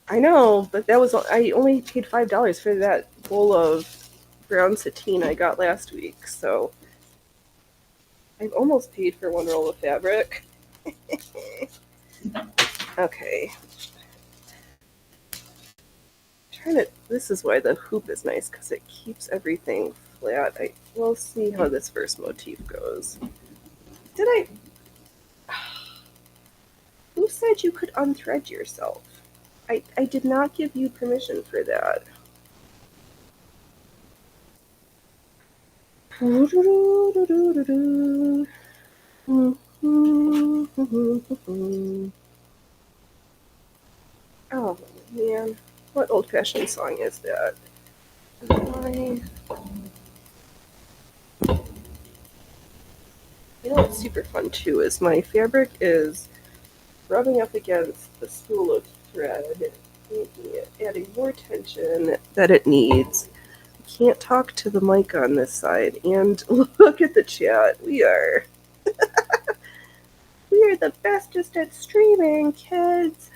[SPEAKER 1] I know, but I only paid $5 for that bowl of brown sateen I got last week, so I've almost paid for one roll of fabric. Okay. This is why the hoop is nice, because it keeps everything flat. We'll see how this first motif goes. Did I? Who said you could unthread yourself? I did not give you permission for that. Oh man, what old-fashioned song is that? You know what's super fun too is my fabric is rubbing up against the spool of thread, making it, adding more tension that it needs. I can't talk to the mic on this side, and look at the chat. We are the bestest at streaming, kids.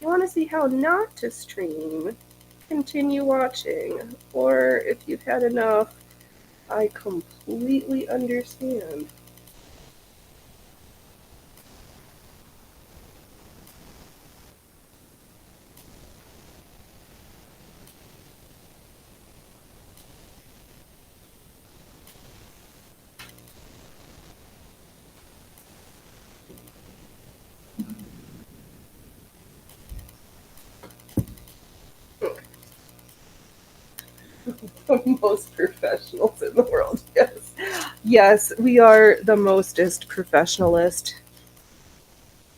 [SPEAKER 1] You want to see how not to stream? Continue watching, or if you've had enough, I completely understand. The most professionals in the world, yes. Yes, we are the mostest professionalist.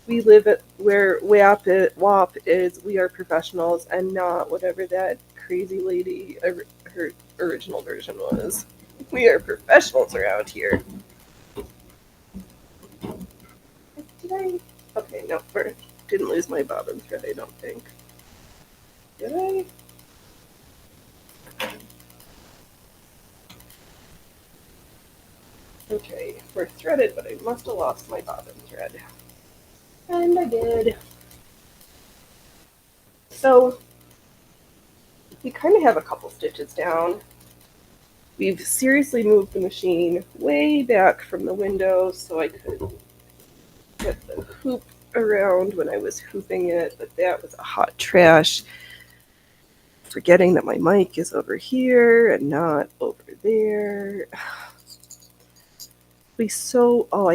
[SPEAKER 1] We live at where WAP is, we are professionals, and not whatever that crazy lady, her original version was. We are professionals around here. Did I? Okay, no, didn't lose my bobbin thread, I don't think. Did I? Okay, we're threaded, but I must have lost my bobbin thread. And I did. So, we kind of have a couple stitches down. We've seriously moved the machine way back from the window so I could get the hoop around when I was hooping it, but that was a hot trash. Forgetting that my mic is over here and not over there. I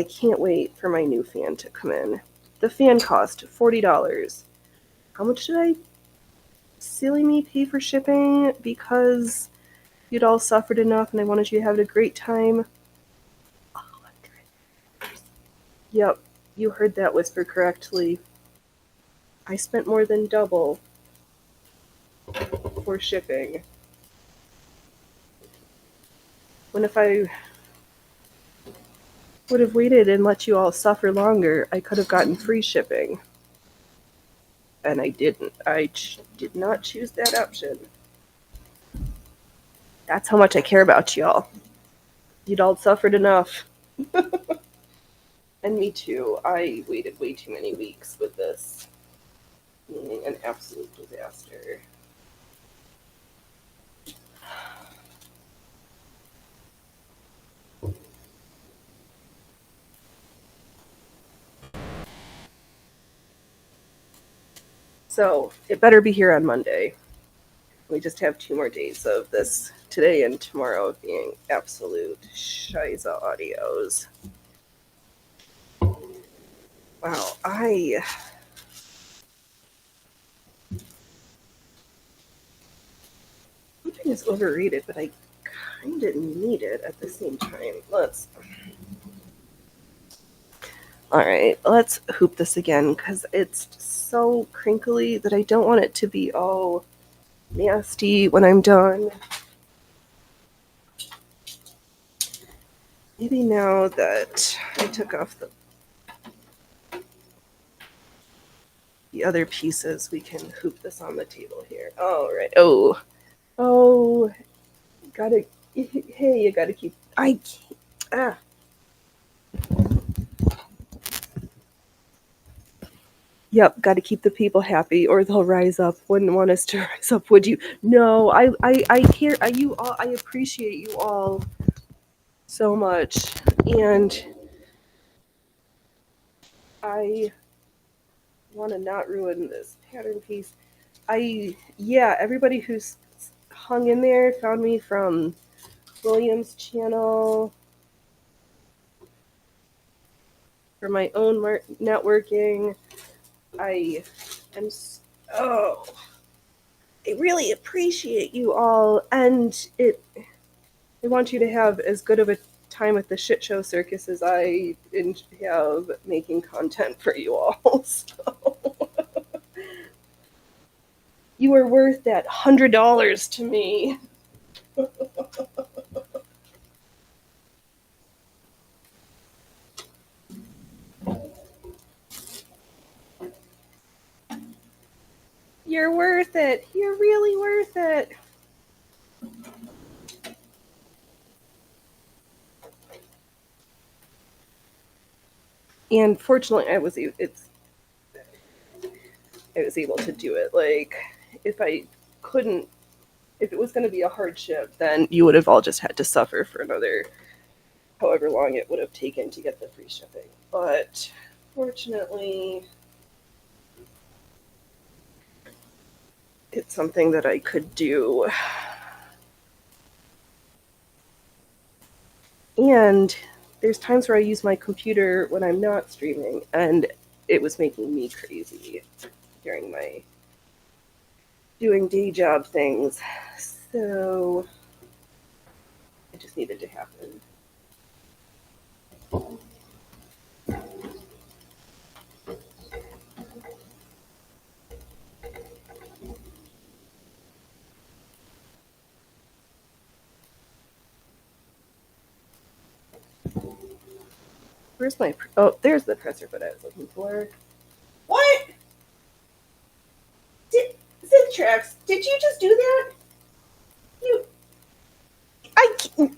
[SPEAKER 1] can't wait for my new fan to come in. The fan cost $40. How much did I, silly me, pay for shipping because you'd all suffered enough and I wanted you to have a great time? $100. Yep, you heard that whisper correctly. I spent more than double for shipping. When if I would have waited and let you all suffer longer, I could have gotten free shipping. And I didn't. I did not choose that option. That's how much I care about y'all. You'd all suffered enough. And me too. I waited way too many weeks with this being an absolute disaster. So, it better be here on Monday. We just have 2 more days of this, today and tomorrow, being absolute shiza audios. Wow, hooping is overrated, but I kind of need it at the same time. Alright, let's hoop this again, because it's so crinkly that I don't want it to be all nasty when I'm done. Maybe now that I took off the other pieces, we can hoop this on the table here. Alright, oh, gotta, hey, you gotta keep, I can't, Yep, got to keep the people happy, or they'll rise up. Wouldn't want us to rise up, would you? No, I care. You all, I appreciate you all so much, and I want to not ruin this pattern piece. Yeah, everybody who's hung in there found me from William's channel, for my own networking. I am oh, I really appreciate you all, and I want you to have as good of a time at the shit show circus as I have making content for you all. So you are worth that $100 to me. You're worth it. You're really worth it. And fortunately, I was able to do it. Like, if I couldn't, if it was going to be a hardship, then you would have all just had to suffer for another however long it would have taken to get the free shipping. But fortunately, it's something that I could do. And there's times where I use my computer when I'm not streaming, and it was making me crazy during my doing day job things. So it just needed to happen. Where's my? Oh, there's the presser foot I was looking for. What? Syntrax, did you just do that? You,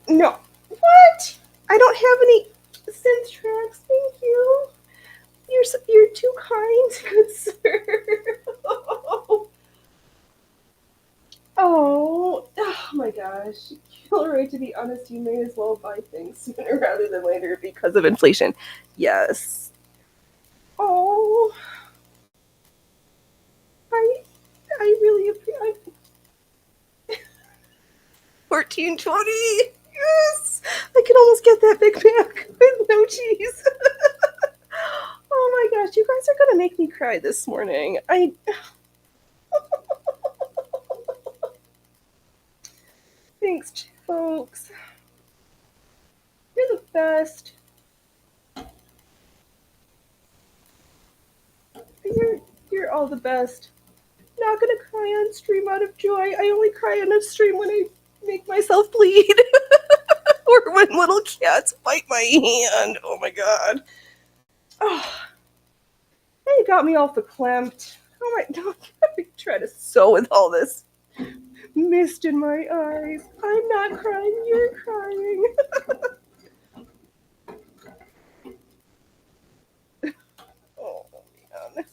[SPEAKER 1] no. What? I don't have any Syntrax. Thank you. You're too kind, good sir. Oh, oh my gosh. Kilroy, to be honest, you may as well buy things sooner rather than later because of inflation. Yes. Oh, I really appreciate 1420. Yes. I can almost get that Big Mac with no cheese. Oh my gosh, you guys are going to make me cry this morning. Thanks, folks. You're the best. You're all the best. Not gonna cry on stream out of joy. I only cry on a stream when I make myself bleed. Or when little cats bite my hand. Oh my god. Oh, you got me all verklempt. Oh my god. I try to sew with all this mist in my eyes. I'm not crying, you're crying. Oh man.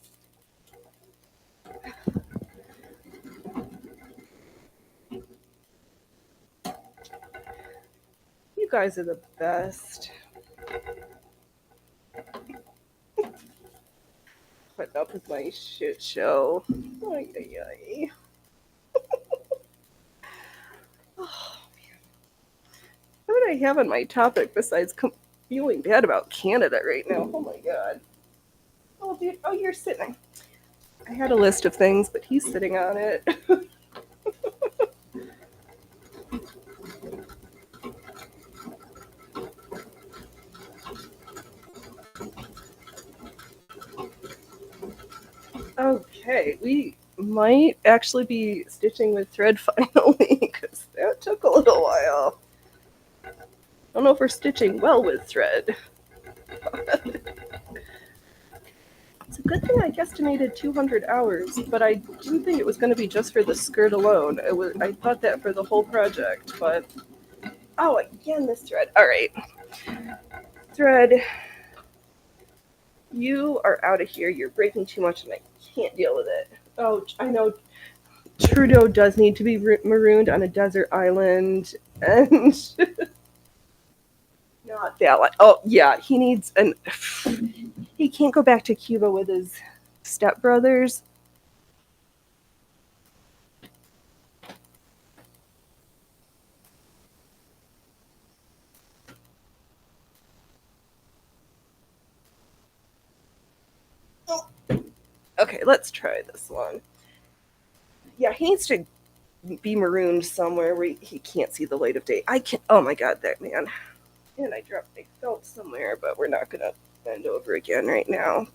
[SPEAKER 1] You guys are the best. Putting up with my shit show. Ay, ay, ay. Oh, man. What would I have on my topic besides feeling bad about Canada right now? Oh my god. Oh, dude. Oh, you're sitting. I had a list of things, but he's sitting on it. Okay, we might actually be stitching with thread finally, because that took a little while. I don't know if we're stitching well with thread. It's a good thing I guesstimated 200 hours, but I didn't think it was going to be just for the skirt alone. I thought that for the whole project, but... Oh, again, this thread. All right. Thread, you are out of here. You're breaking too much, and I can't deal with it. Oh, I know Trudeau does need to be marooned on a desert island, and... Not that one. Oh, yeah, he needs an... He can't go back to Cuba with his stepbrothers. Okay, let's try this one. Yeah, he needs to be marooned somewhere where he can't see the light of day. I can't. Oh my god, that man. And I dropped my belt somewhere, but we're not gonna bend over again right now.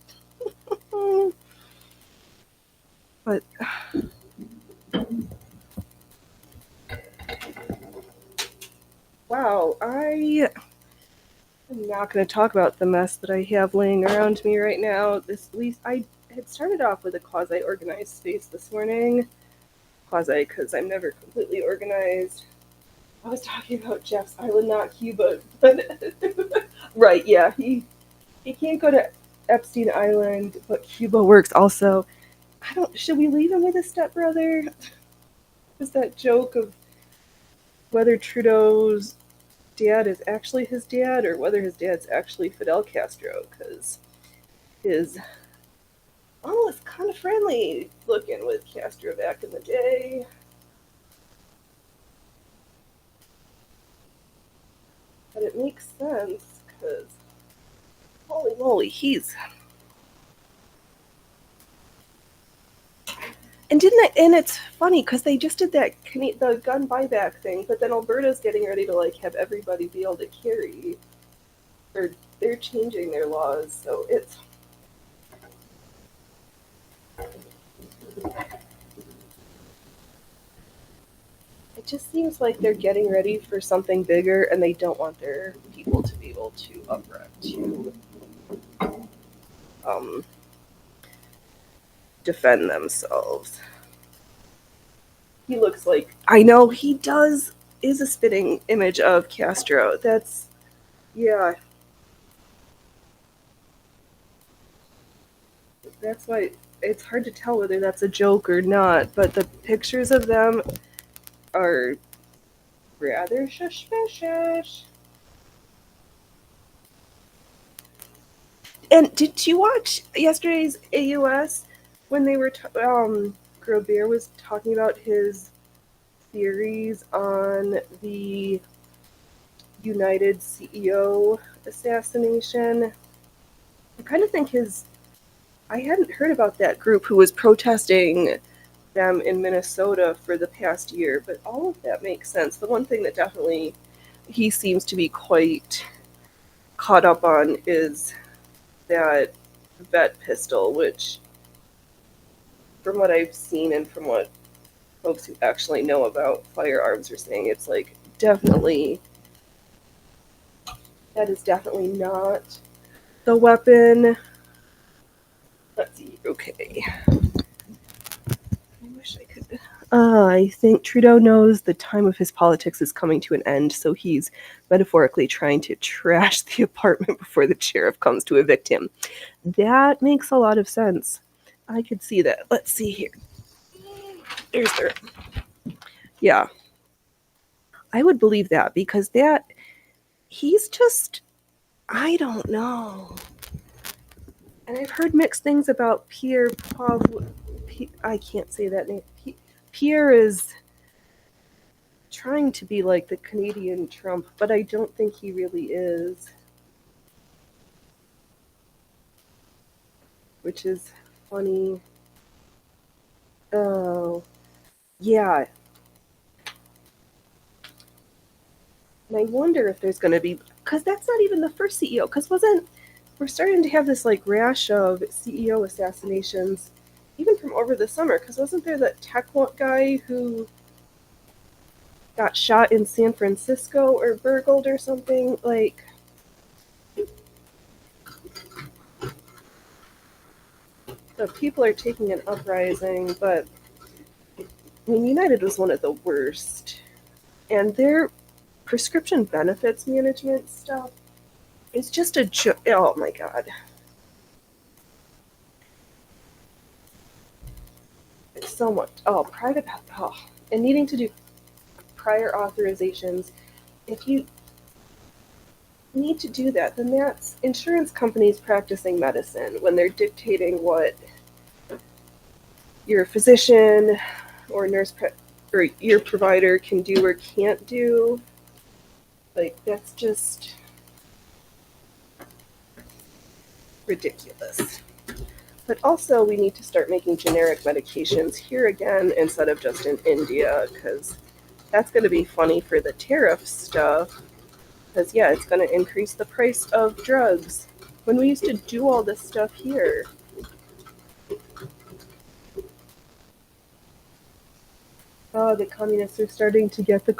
[SPEAKER 1] But wow, I am not going to talk about the mess that I have laying around me right now. This at least I had started off with a quasi-organized space this morning. Quasi, because I'm never completely organized. I was talking about Jeff's Island, not Cuba, but right, yeah, he can't go to Epstein Island, but Cuba works also. I don't. Should we leave him with his stepbrother? Is that joke of whether Trudeau's dad is actually his dad or whether his dad's actually Fidel Castro? Because his uncle was kind of friendly looking with Castro back in the day. But it makes sense because holy moly, he's. And didn't I, and it's funny because they just did that the gun buyback thing, but then Alberta's getting ready to like have everybody be able to carry, or they're changing their laws, so it's. It just seems like they're getting ready for something bigger, and they don't want their people to be able to um, defend themselves. He looks like I know he does is a spitting image of Castro. That's yeah. That's why it's hard to tell whether that's a joke or not. But the pictures of them are rather suspicious. And did you watch yesterday's AUS when they were Grobert was talking about his theories on the United CEO assassination? I kind of think I hadn't heard about that group who was protesting them in Minnesota for the past year, but all of that makes sense. The one thing that definitely he seems to be quite caught up on is that vet pistol, which, from what I've seen and from what folks who actually know about firearms are saying, it's like definitely, that is definitely not the weapon. Let's see, okay. I wish I could. I think Trudeau knows the time of his politics is coming to an end, so he's metaphorically trying to trash the apartment before the sheriff comes to evict him. That makes a lot of sense. I could see that. Let's see here. There's there. Yeah. I would believe that because he's just, I don't know. And I've heard mixed things about Pierre Poilievre. I can't say that name. Pierre is trying to be like the Canadian Trump, but I don't think he really is. Which is funny. Oh, yeah. And I wonder if there's going to be, because that's not even the first CEO, because we're starting to have this like rash of CEO assassinations, even from over the summer, because wasn't there that tech guy who got shot in San Francisco or burgled or something? Like, the people are taking an uprising, but I mean, United was one of the worst. And their prescription benefits management stuff is just a joke. Oh my god. It's so much. Oh, private. Oh, and needing to do prior authorizations. If you need to do that, then that's insurance companies practicing medicine when they're dictating what your physician or or your provider can do or can't do. Like, that's just ridiculous. But also, we need to start making generic medications here again instead of just in India, because that's going to be funny for the tariff stuff. Because, yeah, it's going to increase the price of drugs when we used to do all this stuff here. Oh, the communists are starting to get the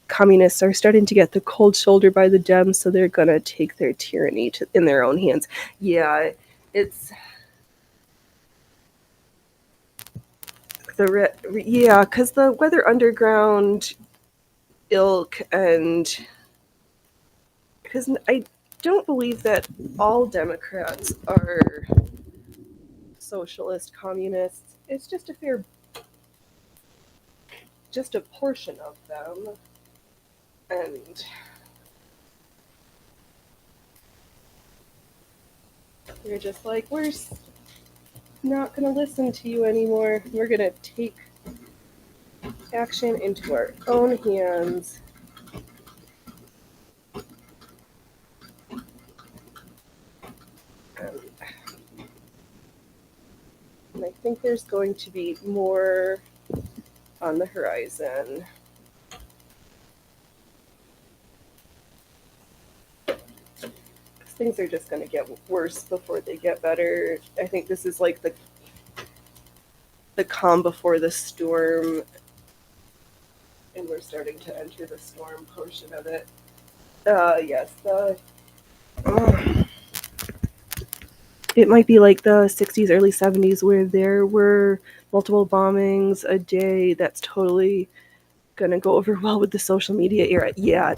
[SPEAKER 1] communists are starting to get the cold shoulder by the Dems, so they're gonna take their tyranny in their own hands. Yeah, it's yeah, because the Weather Underground ilk, and because I don't believe that all Democrats are socialist communists. It's just a portion of them, and they're just like, we're not going to listen to you anymore. We're going to take action into our own hands. And I think there's going to be more on the horizon. Things are just going to get worse before they get better. I think this is like the calm before the storm, and we're starting to enter the storm portion of it. Yes, it might be like the 60s, early 70s, where there were multiple bombings a day. That's totally gonna go over well with the social media era. Yeah,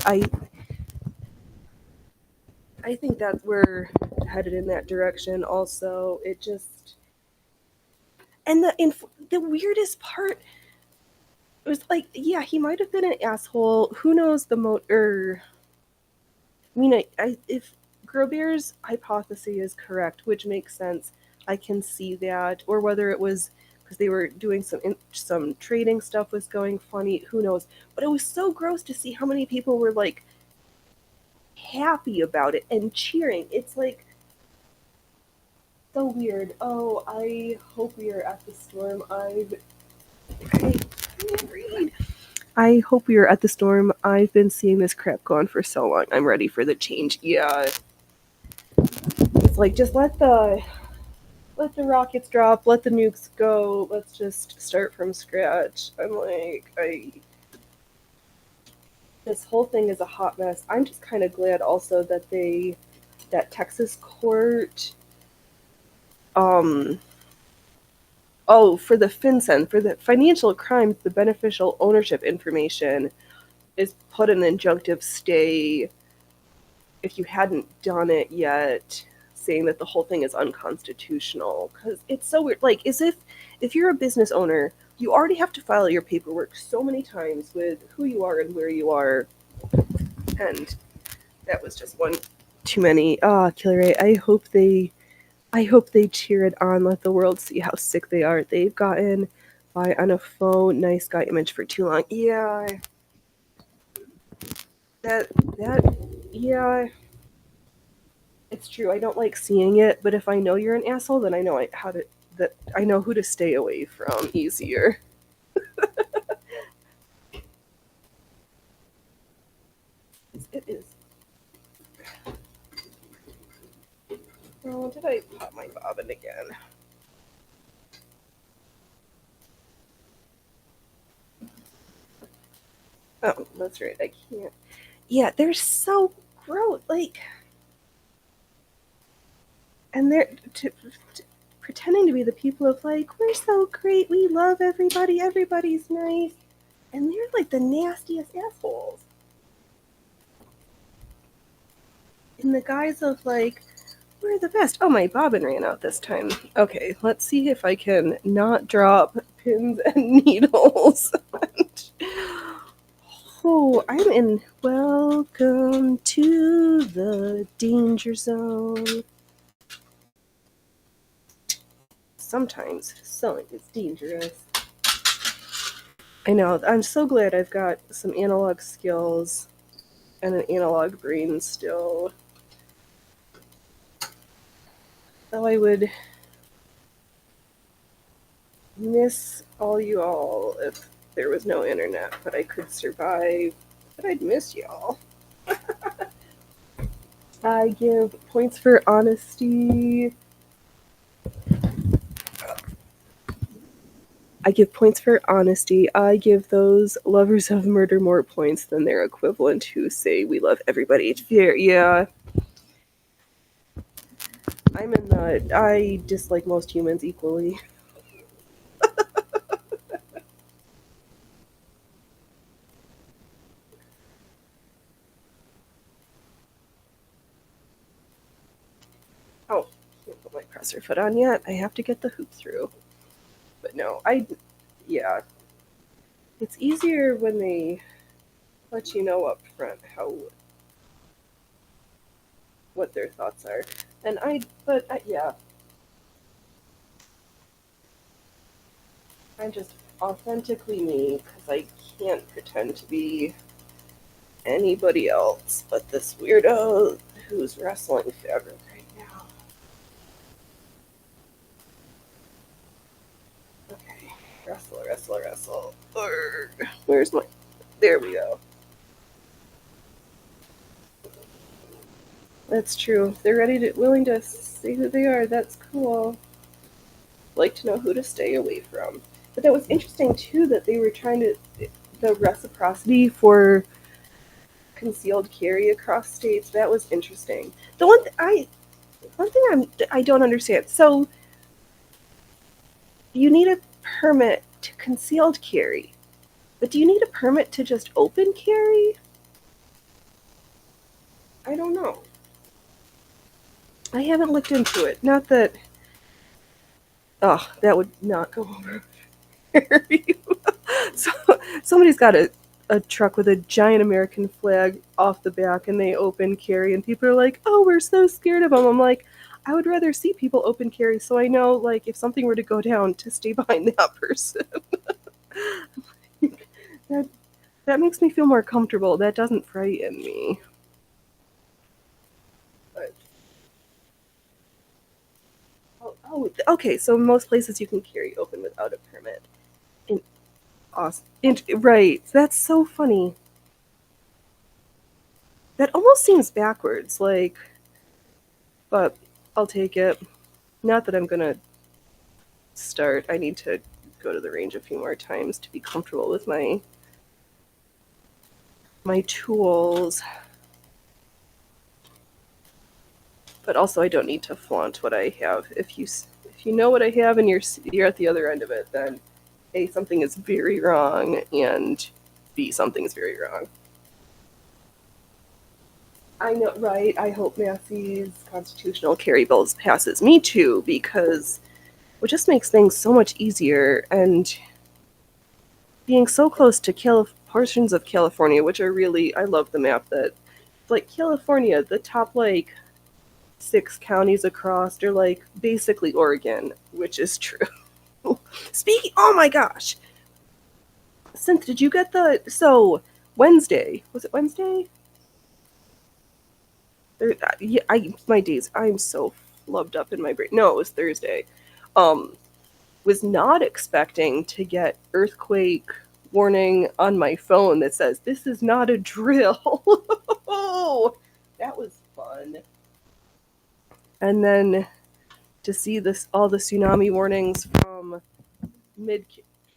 [SPEAKER 1] I think that we're headed in that direction. Also, it just and the weirdest part was like, yeah, he might have been an asshole. Who knows the motor? I mean, if Grober's hypothesis is correct, which makes sense, I can see that. Or whether it was because they were doing some trading stuff was going funny. Who knows? But it was so gross to see how many people were like happy about it and cheering. It's like so weird. Oh, I hope we are at the storm. I can't read. I hope we are at the storm. I've been seeing this crap going for so long. I'm ready for the change. Yeah. It's like just let the rockets drop, let the nukes go, let's just start from scratch. I'm like, this whole thing is a hot mess. I'm just kind of glad also that that Texas court, um, for the FinCEN, for the financial crimes, the beneficial ownership information is put an injunctive stay if you hadn't done it yet, saying that the whole thing is unconstitutional. Because it's so weird. Like, as if you're a business owner, you already have to file your paperwork so many times with who you are and where you are, and that was just one too many. Killer Ray, I hope they cheer it on. Let the world see how sick they are. They've gotten by on a faux nice guy image for too long. Yeah, that that yeah. It's true. I don't like seeing it, but if I know you're an asshole, then I know I know who to stay away from easier. It is. Oh, did I pop my bobbin again? Oh, that's right. I can't. Yeah, they're so gross. Like, and pretending to be the people of like, we're so great, we love everybody, everybody's nice, and they're like the nastiest assholes. In the guise of like, we're the best. Oh, my bobbin ran out this time. Okay, let's see if I can not drop pins and needles. Oh, I'm in. Welcome to the danger zone. Sometimes sewing is dangerous. I know. I'm so glad I've got some analog skills and an analog brain still. Though I would miss all you all if there was no internet, but I could survive. But I'd miss y'all. I give points for honesty. I give points for honesty. I give those lovers of murder more points than their equivalent who say we love everybody. Yeah, I'm in the. I dislike most humans equally. Oh, can't put my presser foot on yet. I have to get the hoop through. But no, yeah. It's easier when they let you know up front what their thoughts are. And yeah, I'm just authentically me because I can't pretend to be anybody else but this weirdo who's wrestling fabric right now. Okay, wrestle. Urgh. Where's my? There we go. That's true. They're willing to say who they are. That's cool. Like to know who to stay away from. But that was interesting too that they were trying to the reciprocity for concealed carry across states. That was interesting. The one thing I don't understand. So you need a permit to concealed carry, but do you need a permit to just open carry? I don't know. I haven't looked into it. Not that. Oh, that would not go over very well. So somebody's got a truck with a giant American flag off the back, and they open carry, and people are like, "Oh, we're so scared of them." I'm like, I would rather see people open carry so I know, like, if something were to go down, to stay behind that person. that that makes me feel more comfortable. That doesn't frighten me. But, okay. So most places you can carry open without a permit. In Austin, right? That's so funny. That almost seems backwards. Like, but I'll take it. Not that I'm gonna start. I need to go to the range a few more times to be comfortable with my tools. But also, I don't need to flaunt what I have. If you know what I have and you're at the other end of it, then A, something is very wrong, and B, something is very wrong. I know, right? I hope Massey's constitutional carry bills passes. Me too, because it just makes things so much easier. And being so close to portions of California, which are really, I love the map that, like, California, the top, like, 6 counties across are, like, basically Oregon, which is true. Speaking, oh my gosh. Synth, did you get Wednesday, was it Wednesday? Yeah, my days, I'm so flubbed up in my brain. No, it was Thursday. Um, was not expecting to get earthquake warning on my phone that says this is not a drill. That was fun. And then to see all the tsunami warnings mid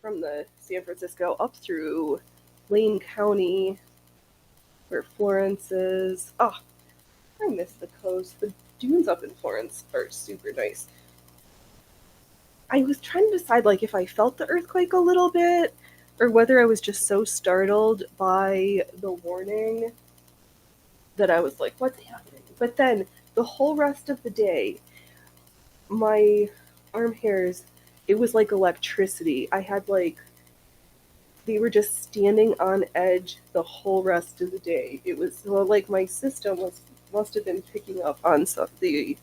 [SPEAKER 1] from the San Francisco up through Lane County, where Florence is. Oh, I miss the coast. The dunes up in Florence are super nice. I was trying to decide, like, if I felt the earthquake a little bit or whether I was just so startled by the warning that I was like, what's happening? But then the whole rest of the day, my arm hairs, it was like electricity. I had, like, they were just standing on edge the whole rest of the day. It was like my system must have been picking up on stuff, the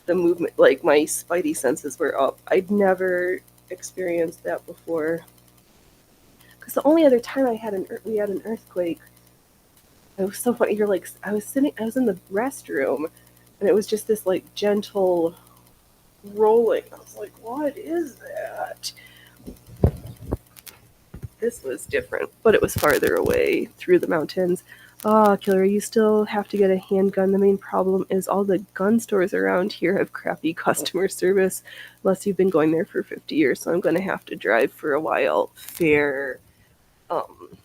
[SPEAKER 1] movement, like my spidey senses were up. I'd never experienced that before. Because the only other time we had an earthquake, It was so funny. You're like, I was in the restroom, and it was just this like gentle rolling. I was like, what is that? This was different, but it was farther away through the mountains. Ah, Killer, you still have to get a handgun. The main problem is all the gun stores around here have crappy customer service, unless you've been going there for 50 years, so I'm going to have to drive for a while. Fair. Um,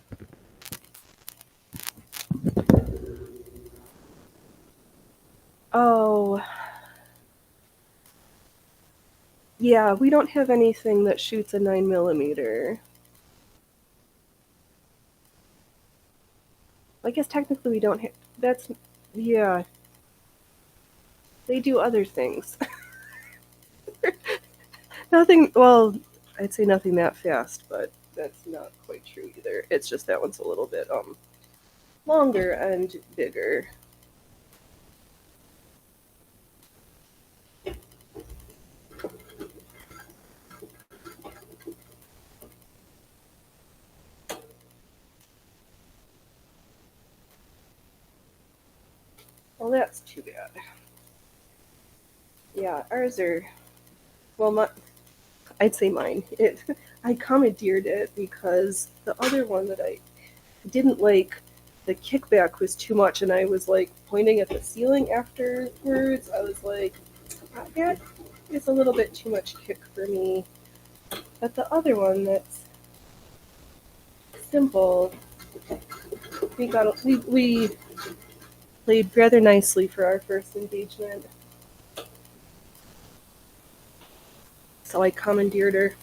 [SPEAKER 1] oh, yeah, we don't have anything that shoots a 9mm. I guess technically we don't have. That's. Yeah, they do other things. Nothing, well, I'd say nothing that fast, but that's not quite true either. It's just that one's a little bit longer and bigger. Well, that's too bad. Yeah, ours are, well, I'd say mine. I commandeered it because the other one that I didn't like, the kickback was too much, and I was like pointing at the ceiling afterwards. I was like, that is a little bit too much kick for me. But the other one that's simple, we played rather nicely for our first engagement. So I commandeered her.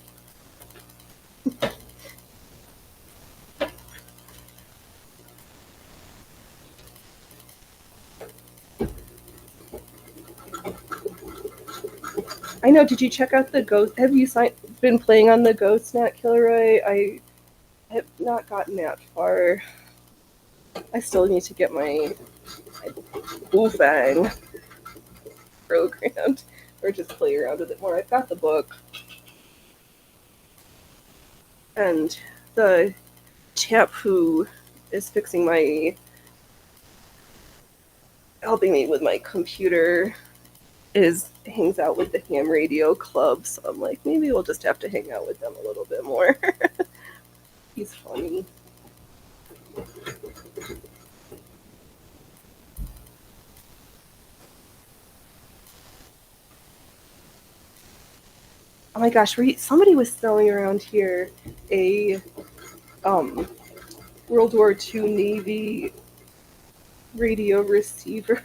[SPEAKER 1] I know. Did you check out the Ghost? Have you been playing on the Ghost Nat Killeroy? I have not gotten that far. I still need to get my Wolfang programmed or just play around with it more. I've got the book. And the chap who is helping me with my computer hangs out with the ham radio club, so I'm like, maybe we'll just have to hang out with them a little bit more. He's funny. Oh my gosh, somebody was selling around here a World War II Navy radio receiver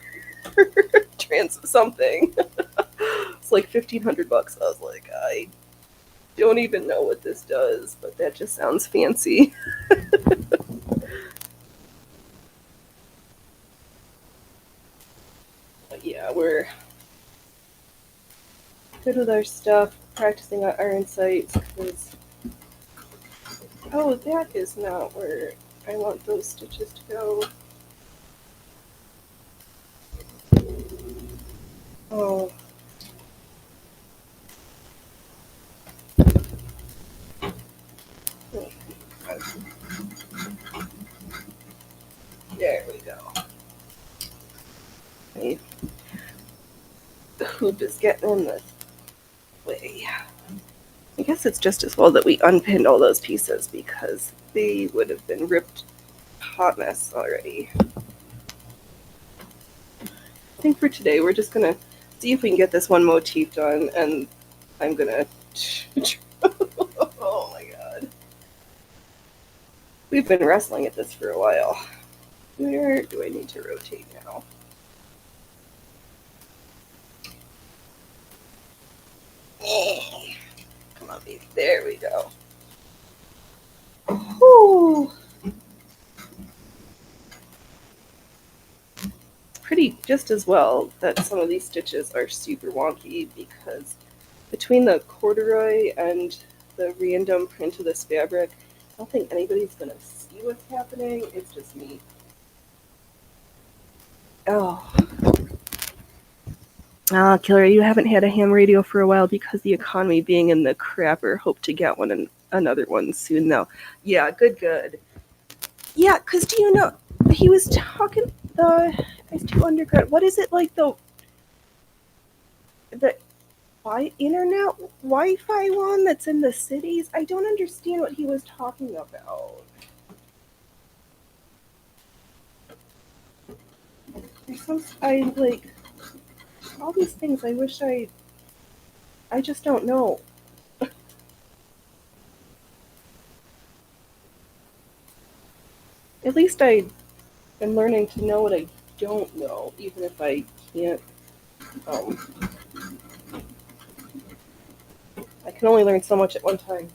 [SPEAKER 1] something. It's like $1,500. I was like, I don't even know what this does, but that just sounds fancy. But yeah, we're good with our stuff, practicing our iron sights, because oh, that is not where I want those stitches to go. Oh. There we go. Okay. The hoop is getting in the way. I guess it's just as well that we unpinned all those pieces because they would have been ripped hot mess already. I think for today we're just gonna see if we can get this one motif done, and I'm gonna oh my god. We've been wrestling at this for a while. Where do I need to rotate now? Come on, baby. There we go. Whew. Pretty just as well that some of these stitches are super wonky because between the corduroy and the random print of this fabric, I don't think anybody's going to see what's happening. It's just me. Oh. Killer, you haven't had a ham radio for a while because the economy being in the crapper. Hope to get one and another one soon, though. Yeah, good. Yeah, because do you know, he was talking the S2 undergrad. What is it like the internet Wi-Fi one that's in the cities? I don't understand what he was talking about. There's some I like all these things. I wish I just don't know. At least I am learning to know what I don't know, even if I can't. Um, I can only learn so much at one time.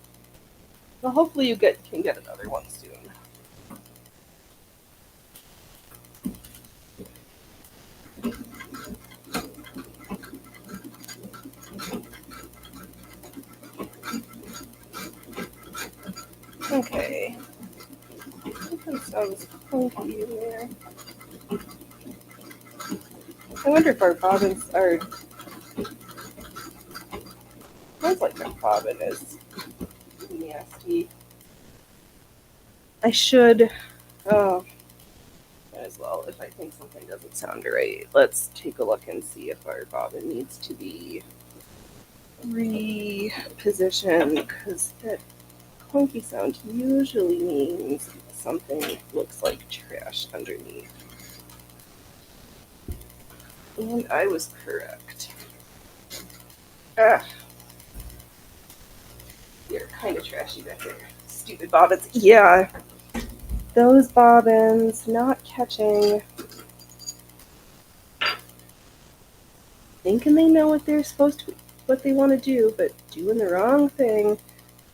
[SPEAKER 1] Well, hopefully you can get another one soon. Okay. That sounds funky in there. I wonder if our bobbins are. Sounds like our bobbin is nasty. I should. Oh, might as well. If I think something doesn't sound right, let's take a look and see if our bobbin needs to be repositioned, because that clunky sound usually means something looks like trash underneath. And I was correct. Ah, you're kind of trashy back there. Stupid bobbins. Yeah, those bobbins not catching. Thinking they know what they're supposed to, what they want to do, but doing the wrong thing.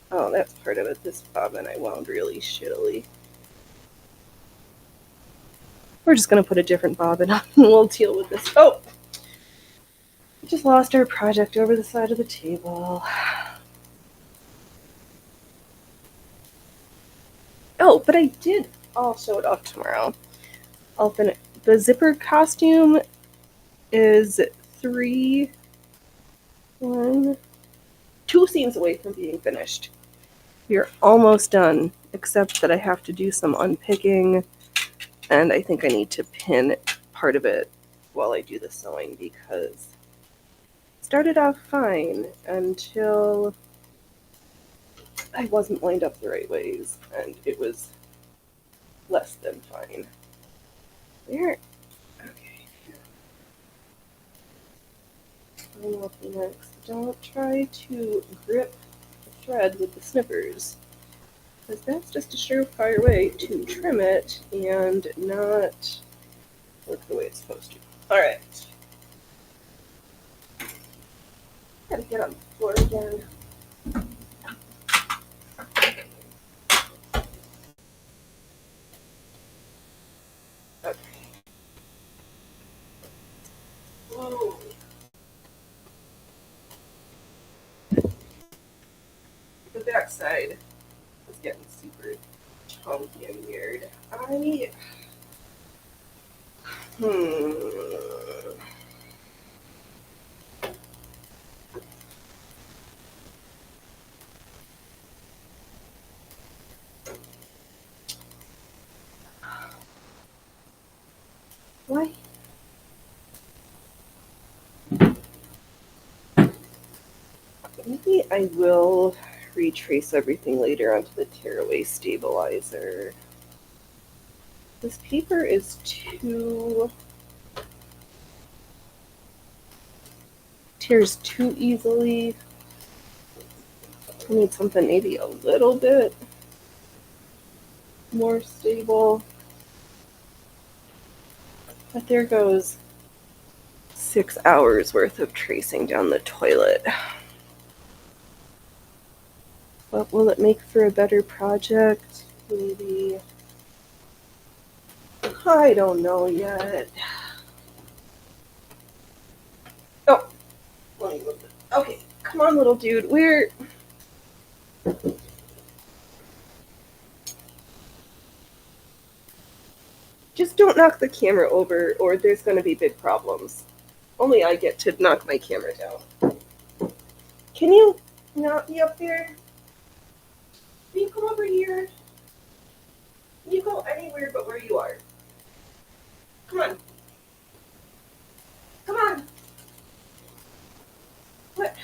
[SPEAKER 1] Oh, that's part of it. This bobbin I wound really shittily. We're just gonna put a different bobbin on and we'll deal with this. Oh! We just lost our project over the side of the table. Oh, but I did. I'll show it off tomorrow. I'll finish. The zipper costume is 2 seams away from being finished. We are almost done, except that I have to do some unpicking, and I think I need to pin part of it while I do the sewing, because it started off fine until I wasn't lined up the right ways, and it was less than fine. There. Okay. Next. Don't try to grip the thread with the snippers, because that's just a surefire way to trim it and not work the way it's supposed to. Alright. Gotta get on the floor again. Okay. Whoa. The back side is getting super chunky and weird. Why? Maybe I will retrace everything later onto the tearaway stabilizer. This paper is tears too easily. I need something maybe a little bit more stable. But there goes 6 hours worth of tracing down the toilet. But will it make for a better project? Maybe. I don't know yet. Oh, let me move it. Okay, come on, little dude. Just don't knock the camera over, or there's going to be big problems. Only I get to knock my camera down. Can you not be up there? Can you come over here? Can you go anywhere but where you are? Come on. Come on. What?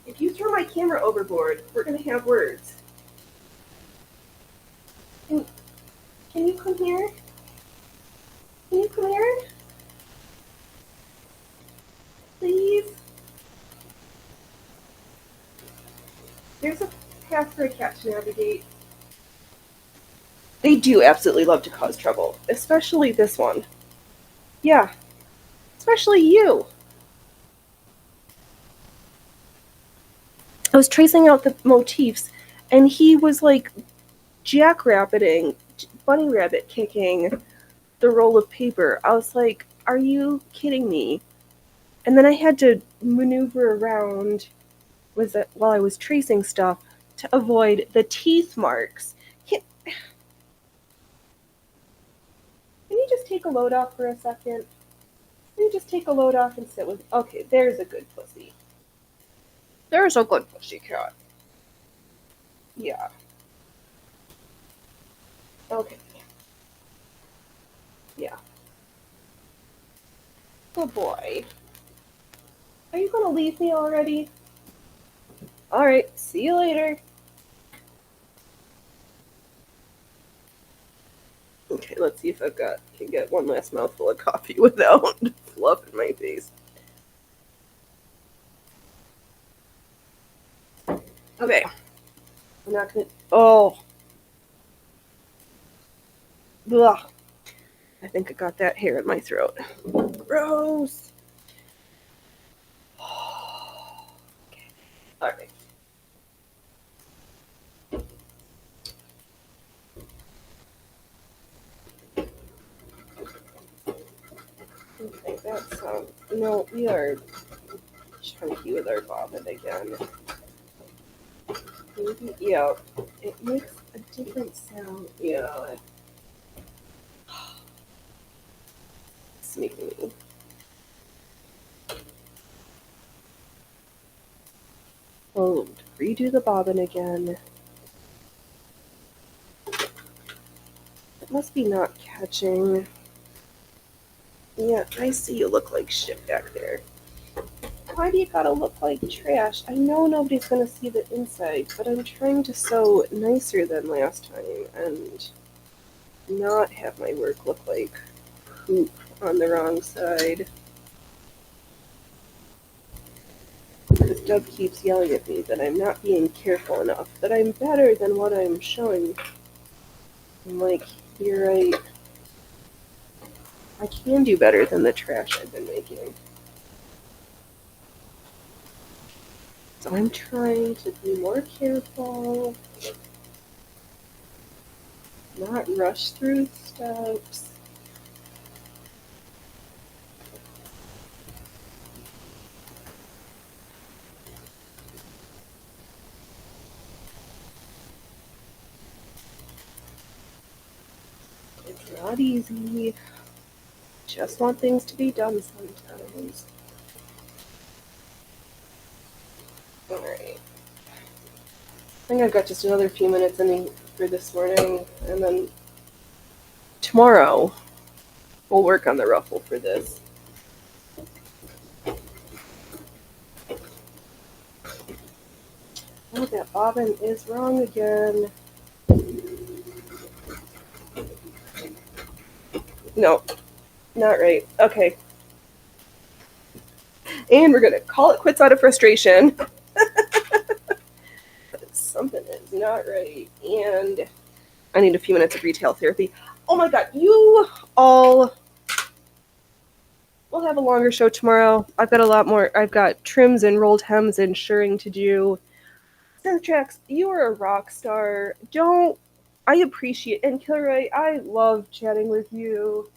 [SPEAKER 1] If you throw my camera overboard, we're gonna have words. Can, can you come here? Can you come here? Please? There's a path for a cat to navigate. They do absolutely love to cause trouble, especially this one. Yeah, especially you. I was tracing out the motifs, and he was like jackrabbiting, bunny rabbit kicking the roll of paper. I was like, are you kidding me? And then I had to maneuver around with it while I was tracing stuff to avoid the teeth marks. Can you just take a load off for a second? Can you just take a load off and sit with? Okay, there's a good pussy. There's a good pussy cat. Yeah. Okay. Yeah. Good boy. Are you gonna leave me already? Alright, see you later. Okay, let's see if can get one last mouthful of coffee without fluff in my face. Okay. I'm not gonna. Oh. Ugh. I think I got that hair in my throat. Gross. Okay. Alright. Okay, that sounds. No, we are chunky with our bobbin again. Maybe, yeah, it makes a different sound. Yeah. It's making me. Oh, redo the bobbin again. It must be not catching. Yeah, I see you look like shit back there. Why do you gotta look like trash? I know nobody's gonna see the inside, but I'm trying to sew nicer than last time and not have my work look like poop on the wrong side. Because Doug keeps yelling at me that I'm not being careful enough, that I'm better than what I'm showing. I'm like, you're right. I can do better than the trash I've been making. So I'm trying to be more careful, not rush through steps. It's not easy. Just want things to be done sometimes. Alright. I think I've got just another few minutes in for this morning, and then tomorrow we'll work on the ruffle for this. Oh, that bobbin is wrong again. No, not right. Okay. And we're gonna call it quits out of frustration. Something is not right. And I need a few minutes of retail therapy. Oh my god, you all will have a longer show tomorrow. I've got a lot more. I've got trims and rolled hems and shirring to do. Surtrax, you are a rock star. I appreciate, and Kilroy, I love chatting with you.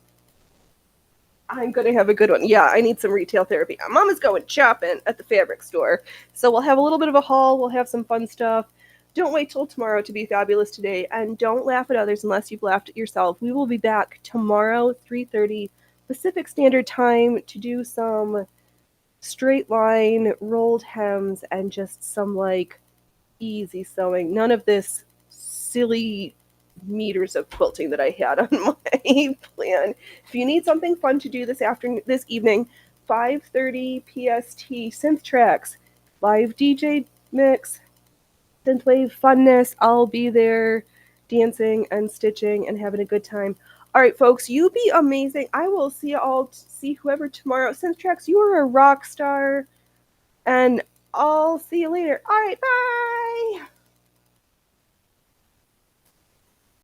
[SPEAKER 1] I'm gonna have a good one. Yeah, I need some retail therapy. Mama's going shopping at the fabric store. So we'll have a little bit of a haul, we'll have some fun stuff. Don't wait till tomorrow to be fabulous today, and don't laugh at others unless you've laughed at yourself. We will be back tomorrow, 3:30 Pacific Standard Time, to do some straight line rolled hems and just some like easy sewing. None of this silly meters of quilting that I had on my plan. If you need something fun to do this evening, 5:30 PST, Synth Tracks, live DJ mix, synthwave funness. I'll be there dancing and stitching and having a good time. All right, folks, you be amazing. I will see you all, see whoever tomorrow. Synth Tracks, you are a rock star. And I'll see you later. All right, bye.